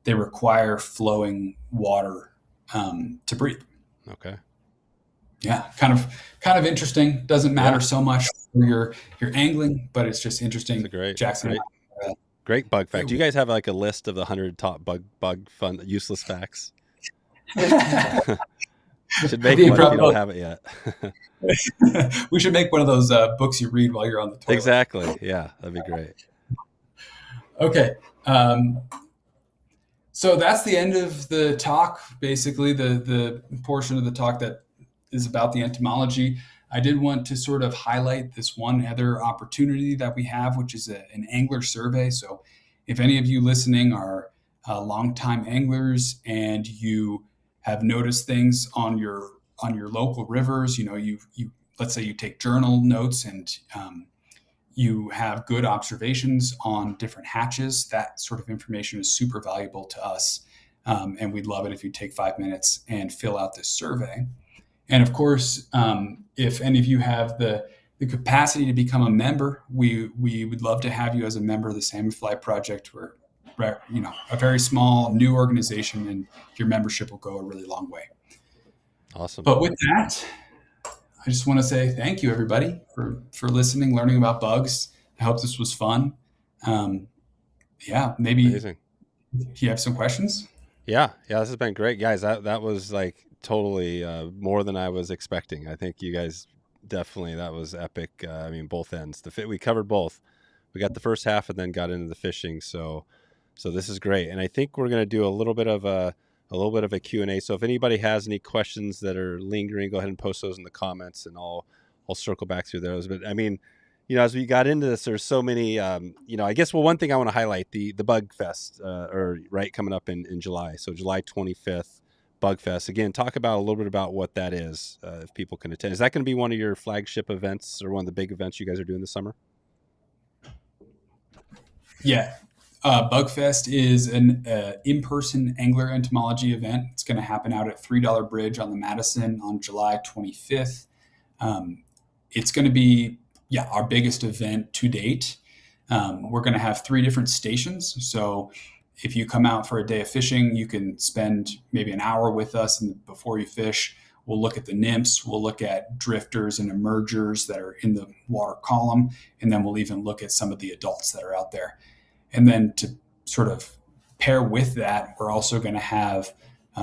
they require flowing water to breathe. Okay. Yeah, kind of interesting. Doesn't matter so much for your angling, but it's just interesting. It's Jackson. Great bug fact. Do you guys have like a list of the 100 top bug fun useless facts? Should make one if you don't have it yet. We should make one of those books you read while you're on the toilet. Exactly. Yeah, that'd be great. Okay. So that's the end of the talk, basically the portion of the talk that is about the entomology. I did want to sort of highlight this one other opportunity that we have, which is an angler survey. So if any of you listening are longtime anglers and you have noticed things on your local rivers, you let's say you take journal notes and You have good observations on different hatches. That sort of information is super valuable to us. And we'd love it if you take 5 minutes and fill out this survey. And of course, if any of you have the capacity to become a member, we would love to have you as a member of the Salmonfly Project. We're a very small new organization, and your membership will go a really long way. Awesome. But with that, I just want to say thank you, everybody, for listening, learning about bugs. I hope this was fun. Maybe Amazing. you have some questions. Yeah, this has been great, guys. That was like totally more than I was expecting. I think you guys definitely, that was epic. I mean, both ends. We covered both. We got the first half and then got into the fishing. So this is great. And I think we're going to do a little bit of a Q&A. So if anybody has any questions that are lingering, go ahead and post those in the comments, and I'll circle back through those. But I mean, as we got into this, there's so many, I guess, one thing I want to highlight, the Bug Fest, coming up in July. So July 25th, Bug Fest. Again, talk about a little bit about what that is, if people can attend. Is that going to be one of your flagship events, or one of the big events you guys are doing this summer? Yeah. Bugfest is an in-person angler entomology event. It's going to happen out at $3 Bridge on the Madison on July 25th. It's going to be, our biggest event to date. We're going to have 3 different stations. So if you come out for a day of fishing, you can spend maybe an hour with us, and before you fish, we'll look at the nymphs, we'll look at drifters and emergers that are in the water column, and then we'll even look at some of the adults that are out there. And then to sort of pair with that, we're also going to have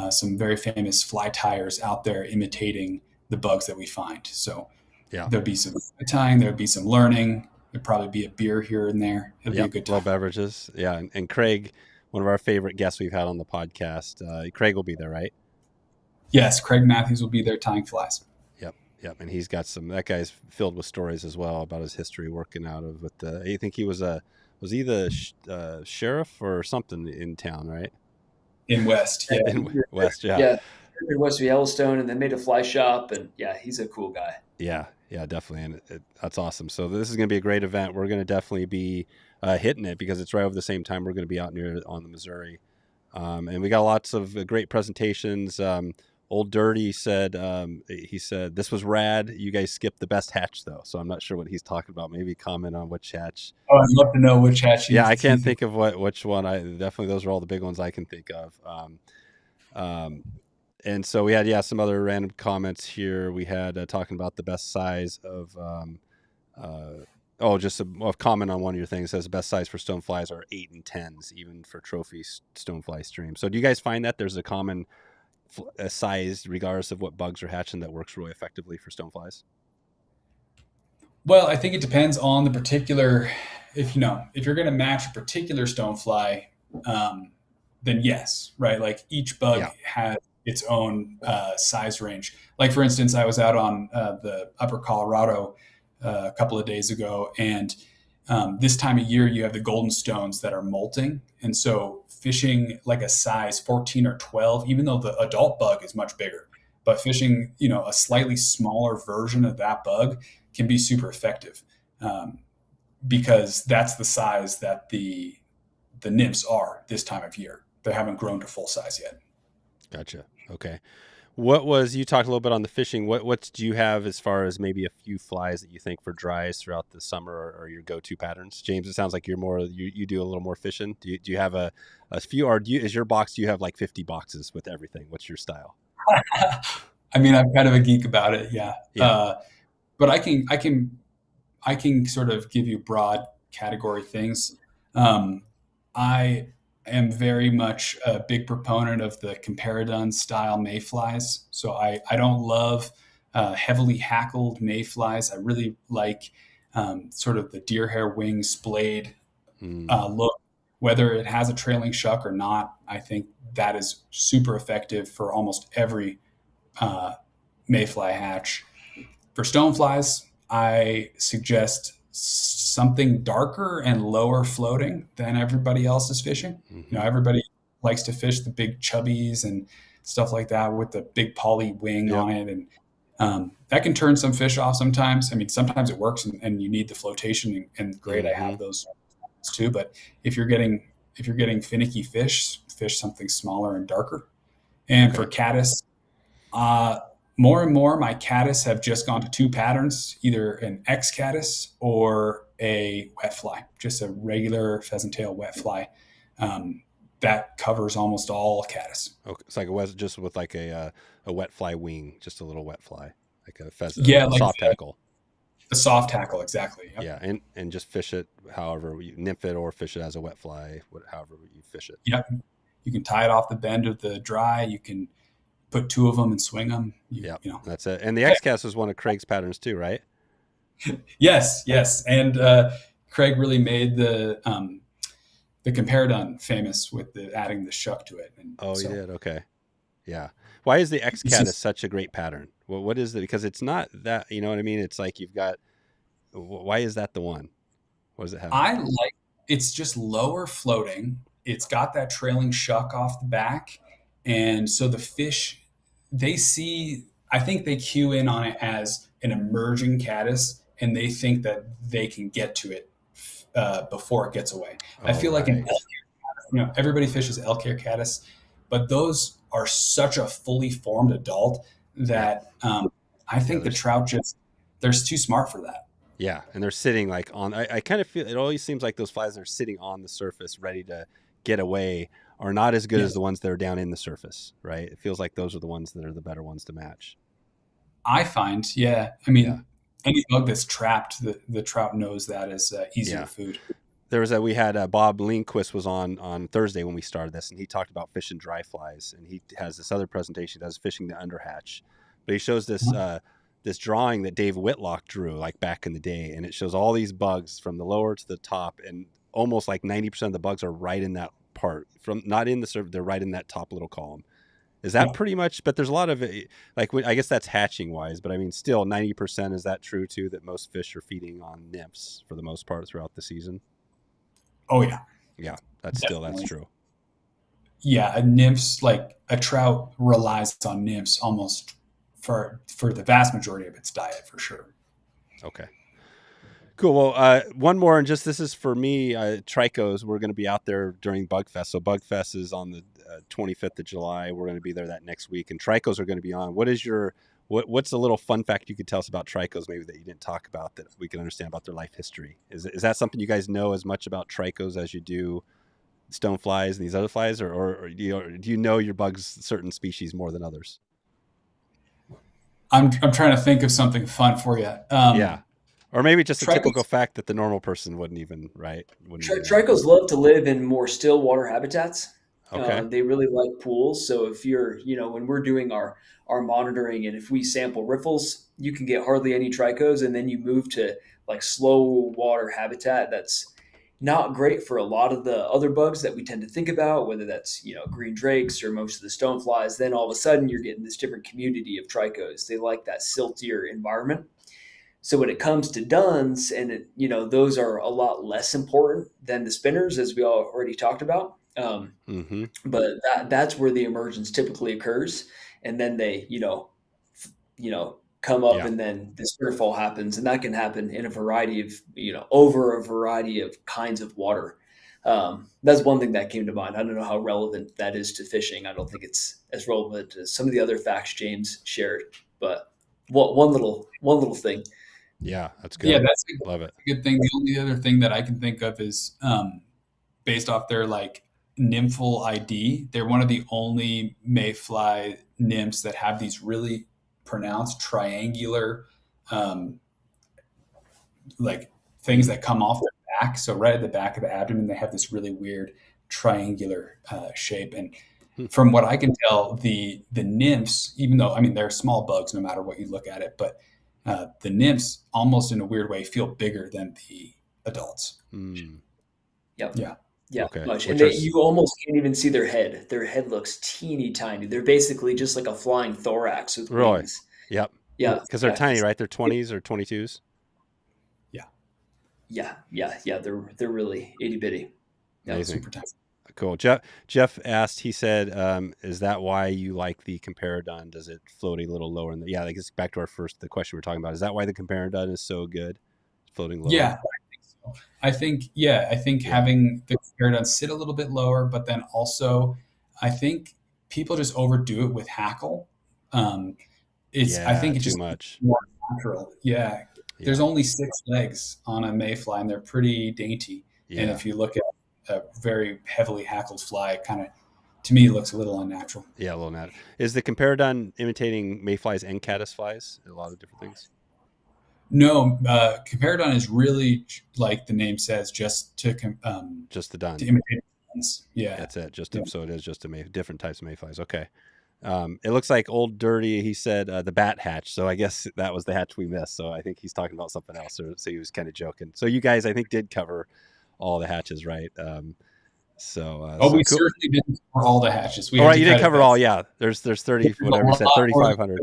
some very famous fly tyers out there imitating the bugs that we find. So there'll be some tying, there'll be some learning, there'll probably be a beer here and there. It'll be a good time. Little beverages. Yeah. And Craig, one of our favorite guests we've had on the podcast, Craig will be there, right? Yes, Craig Matthews will be there tying flies. Yep. And he's got that guy's filled with stories as well about his history working out of I think he was he the sheriff or something in town, right? In West, yeah. In West, yeah. Yeah, in West of Yellowstone, and then made a fly shop, and he's a cool guy. Yeah, definitely, and that's awesome. So this is going to be a great event. We're going to definitely be hitting it, because it's right over the same time we're going to be out near on the Missouri, and we got lots of great presentations. Old Dirty said, this was rad. You guys skipped the best hatch though, so I'm not sure what he's talking about. Maybe comment on which hatch. Oh, I'd love to know which hatch. I can't think of which one. Definitely those are all the big ones I can think of. And so we had some other random comments here. We had talking about the best size of just a comment on one of your things. It says the best size for stoneflies are 8 and 10s, even for trophy stonefly streams. So do you guys find that there's a common size, regardless of what bugs are hatching, that works really effectively for stoneflies? Well, I think it depends on the particular. If you're going to match a particular stonefly, then yes, right. Like each bug has its own size range. Like for instance, I was out on the Upper Colorado a couple of days ago, and this time of year you have the golden stones that are molting, and so fishing like a size 14 or 12, even though the adult bug is much bigger, but fishing a slightly smaller version of that bug can be super effective, because that's the size that the nymphs are this time of year. They haven't grown to full size yet. Gotcha. Okay. You talked a little bit on the fishing. What do you have as far as maybe a few flies that you think for dries throughout the summer are your go-to patterns? James, it sounds like you're more, you do a little more fishing. Do you have a few, or do you have like 50 boxes with everything? What's your style? I mean, I'm kind of a geek about it. Yeah. But I can sort of give you broad category things. I am very much a big proponent of the Comparadun style mayflies. So I don't love heavily hackled mayflies. I really like sort of the deer hair wing splayed look, whether it has a trailing shuck or not. I think that is super effective for almost every mayfly hatch. For stoneflies, I suggest something darker and lower floating than everybody else is fishing. Everybody likes to fish the big chubbies and stuff like that with the big poly wing on it. And That can turn some fish off sometimes. I mean, sometimes it works and you need the flotation, and great, I Mm-hmm. have those too. But if you're getting finicky fish something smaller and darker. And Okay. for caddis, uh, more and more my caddis have just gone to two patterns, either an X caddis or a wet fly, just a regular pheasant tail wet fly. That covers almost all caddis. Okay. It's like just with like a wet fly wing, just a little wet fly, like a Yeah, a like soft tackle. the soft tackle, exactly. Yep. Yeah, and just fish it however you nymph it or fish it as a wet fly, however you fish it. Yep. You can tie it off the bend of the dry. You can put two of them and swing them. Yeah, You know. that's it. And the X cast was one of Craig's patterns too, right? Yes. And Craig really made the Comparadon famous with adding the shuck to it. And Oh, you so did. Okay. Yeah. Why is the X it's cat is just, such a great pattern? Well, what is it? Because it's not that, you know what I mean? It's like you've got. Why is that the one? What does it have? I like it's just lower floating. It's got that trailing shuck off the back. And so the fish, I think they cue in on it as an emerging caddis, and they think that they can get to it before it gets away. I Oh, feel like an right. everybody fishes elk hair caddis, but those are such a fully formed adult Yeah. that I Yeah. think the trout they're too smart for that. Yeah, and they're sitting like on. I kind of feel it always seems like those flies that are sitting on the surface, ready to get away, are not as good as Yes. the ones that are down in the surface, right? It feels like those are the ones that are the better ones to match. I find, yeah. I Yeah, mean, any bug that's trapped, the trout knows that is easier yeah. food. We had Bob Lindquist was on Thursday when we started this, and he talked about fishing dry flies, and he has this other presentation he does fishing the underhatch, but he shows this drawing that Dave Whitlock drew like back in the day, and it shows all these bugs from the lower to the top, and almost like 90% of the bugs are right in that part, from not in the surface, they're right in that top little column. Is that Yeah. pretty much? But there's a lot of like I guess that's hatching wise, but I mean still 90%, is that true too, that most fish are feeding on nymphs for the most part throughout the season? Oh yeah, Yeah, that's definitely. true. Yeah, like a trout relies on nymphs almost for the vast majority of its diet for sure. Okay. Cool. Well, one more, and just this is for me. Tricos. We're going to be out there during Bugfest. So Bugfest is on the 25th of July. We're going to be there that next week, and Tricos are going to be on. What's a little fun fact you could tell us about Tricos, maybe that you didn't talk about, that we can understand about their life history? Is that something you guys know as much about Tricos as you do Stoneflies and these other flies, or do you know your bugs, certain species, more than others? I'm trying to think of something fun for you. Yeah. Or maybe just a typical Tricos, fact that the normal person wouldn't even know. Tricos love to live in more still water habitats. Okay. They really like pools. So if you're, when we're doing our monitoring, and if we sample riffles, you can get hardly any tricos, and then you move to like slow water habitat. That's not great for a lot of the other bugs that we tend to think about, whether that's green drakes or most of the stoneflies. Then all of a sudden you're getting this different community of tricos. They like that siltier environment. So when it comes to duns, and those are a lot less important than the spinners, as we already talked about. Mm-hmm. But that's where the emergence typically occurs, and then they come up, Yeah. and then the spinnerfall happens, and that can happen in a variety of over a variety of kinds of water. That's one thing that came to mind. I don't know how relevant that is to fishing. I don't think it's as relevant as some of the other facts James shared, but one little thing. Yeah, that's yeah, good. that's Love it. a good thing. The only other thing that I can think of is based off their like nymphal ID. They're one of the only mayfly nymphs that have these really pronounced triangular um, like things that come off their back. So right at the back of the abdomen, they have this really weird triangular shape. And Hmm. from what I can tell, the nymphs, even though I mean they're small bugs, no matter what you look at it, but the nymphs, almost in a weird way, feel bigger than the adults. Mm, Yep. Yeah. Yeah, okay. much. And Which are you almost can't even see their head. Their head looks teeny tiny. They're basically just like a flying thorax with really, wings. yep, Yeah, because they're yeah, tiny, right? They're 20s or 22s. Yeah. yeah. They're really itty bitty. Yeah. Amazing. Super tiny. cool. Jeff asked, he said, is that why you like the comparadon? Does it float a little lower? Yeah, I guess back to the question we are talking about. Is that why the comparadon is so good? Floating lower? Yeah, I think having the comparadon sit a little bit lower, but then also I think people just overdo it with hackle. I think it's too just much. more natural. Yeah. There's only 6 legs on a mayfly, and they're pretty dainty. Yeah. And if you look at a very heavily hackled fly, it kind of, to me, looks a little unnatural. Yeah, a little natural. Is the comparadon imitating mayflies and caddisflies? A lot of different things? No, comparadon is really, like the name says, just to just the don. To imitate ones. Yeah. That's it. So it is just different types of mayflies. Okay. It looks like Old Dirty, he said the bat hatch. So I guess that was the hatch we missed. So I think he's talking about something else. So he was kind of joking. So you guys, I think, did cover all the hatches, right? We cool. certainly didn't cover all the hatches. All right, you didn't cover all. Yeah, there's 30, whatever you said, 3,500.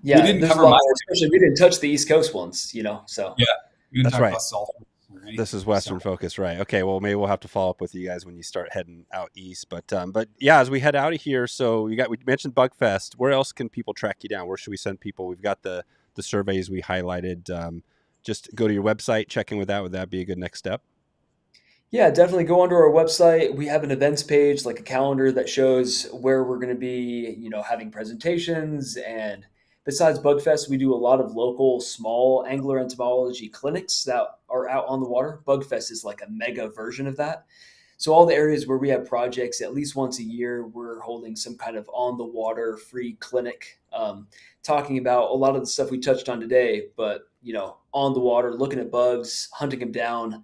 Yeah, we didn't cover especially we didn't touch the East Coast ones, So yeah, we didn't that's talk right. About sulfur. This is Western focus, right? Okay, well, maybe we'll have to follow up with you guys when you start heading out east. But yeah, as we head out of here, so we mentioned Bugfest. Where else can people track you down? Where should we send people? We've got the surveys we highlighted. Just go to your website, check in with that. Would that be a good next step? Yeah, definitely go onto our website. We have an events page, like a calendar that shows where we're going to be, having presentations. And besides Bugfest, we do a lot of local small angler entomology clinics that are out on the water. Bugfest is like a mega version of that. So all the areas where we have projects, at least once a year, we're holding some kind of on the water free clinic, talking about a lot of the stuff we touched on today, but on the water, looking at bugs, hunting them down,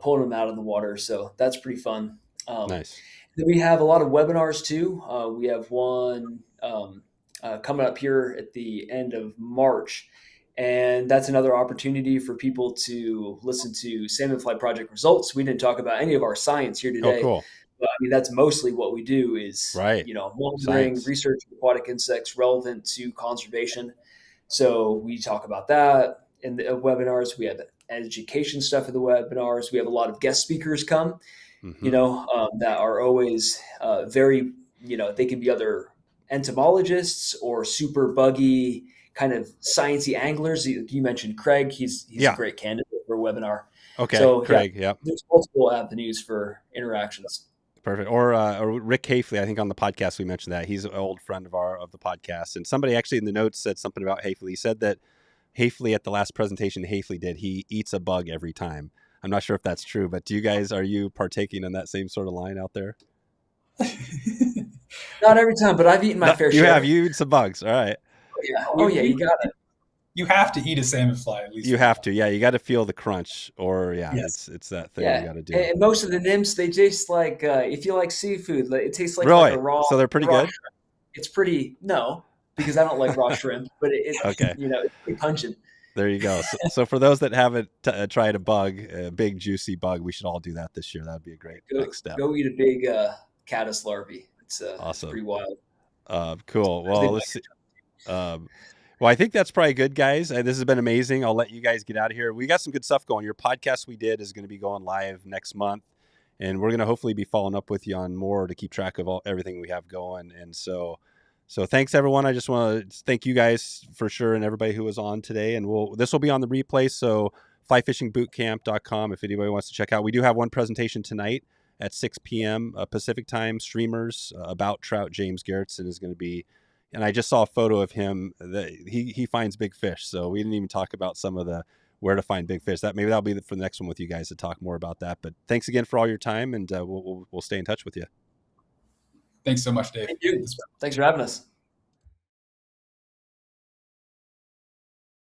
pulling them out of the water. So that's pretty fun. Nice. Then we have a lot of webinars too. We have one coming up here at the end of March. And that's another opportunity for people to listen to Salmonfly project results. We didn't talk about any of our science here today. Oh, cool. But I mean, that's mostly what we do is, monitoring research of aquatic insects relevant to conservation. So we talk about that in the webinars. We have education stuff in the webinars. We have a lot of guest speakers come, that are always very, they can be other entomologists or super buggy kind of sciencey anglers. You mentioned Craig. He's a great candidate for a webinar. Okay, so, Craig, yeah. There's multiple avenues for interactions. Perfect. Or Rick Hafley, I think on the podcast we mentioned that. He's an old friend of the podcast. And somebody actually in the notes said something about Hafley. He said that Hafley, at the last presentation Hafley did, he eats a bug every time. I'm not sure if that's true, but are you partaking in that same sort of line out there? Not every time, but I've eaten my fair share. You eat some bugs. All right. Oh yeah, you got it. You have to eat a salmonfly at least. You have to, yeah. You got to feel the crunch, or it's that thing you got to do. And most of the nymphs, they taste like if you like seafood, it tastes like, really? Like a raw. So they're pretty good. Shrimp. It's pretty because I don't like raw shrimp, but it's okay. It's pretty pungent. There you go. So for those that haven't tried a big juicy bug, we should all do that this year. That would be a great next step. Go eat a big Caddis larvae. It's awesome. It's pretty wild. Cool. Well, let's see. Well, I think that's probably good, guys. This has been amazing. I'll let you guys get out of here. We got some good stuff going. Your podcast we did is going to be going live next month, and we're going to hopefully be following up with you on more to keep track of everything we have going. And so thanks everyone. I just want to thank you guys for sure, and everybody who was on today. And this will be on the replay. So flyfishingbootcamp.com if anybody wants to check out. We do have one presentation tonight at 6 p.m. Pacific time. Streamers about trout. James Gerritsen is going to be. And I just saw a photo of him that he finds big fish. So we didn't even talk about some of the where to find big fish. Maybe that'll be for the next one with you guys to talk more about that. But thanks again for all your time, and we'll stay in touch with you. Thanks so much, Dave. Thank you. Thanks for having us.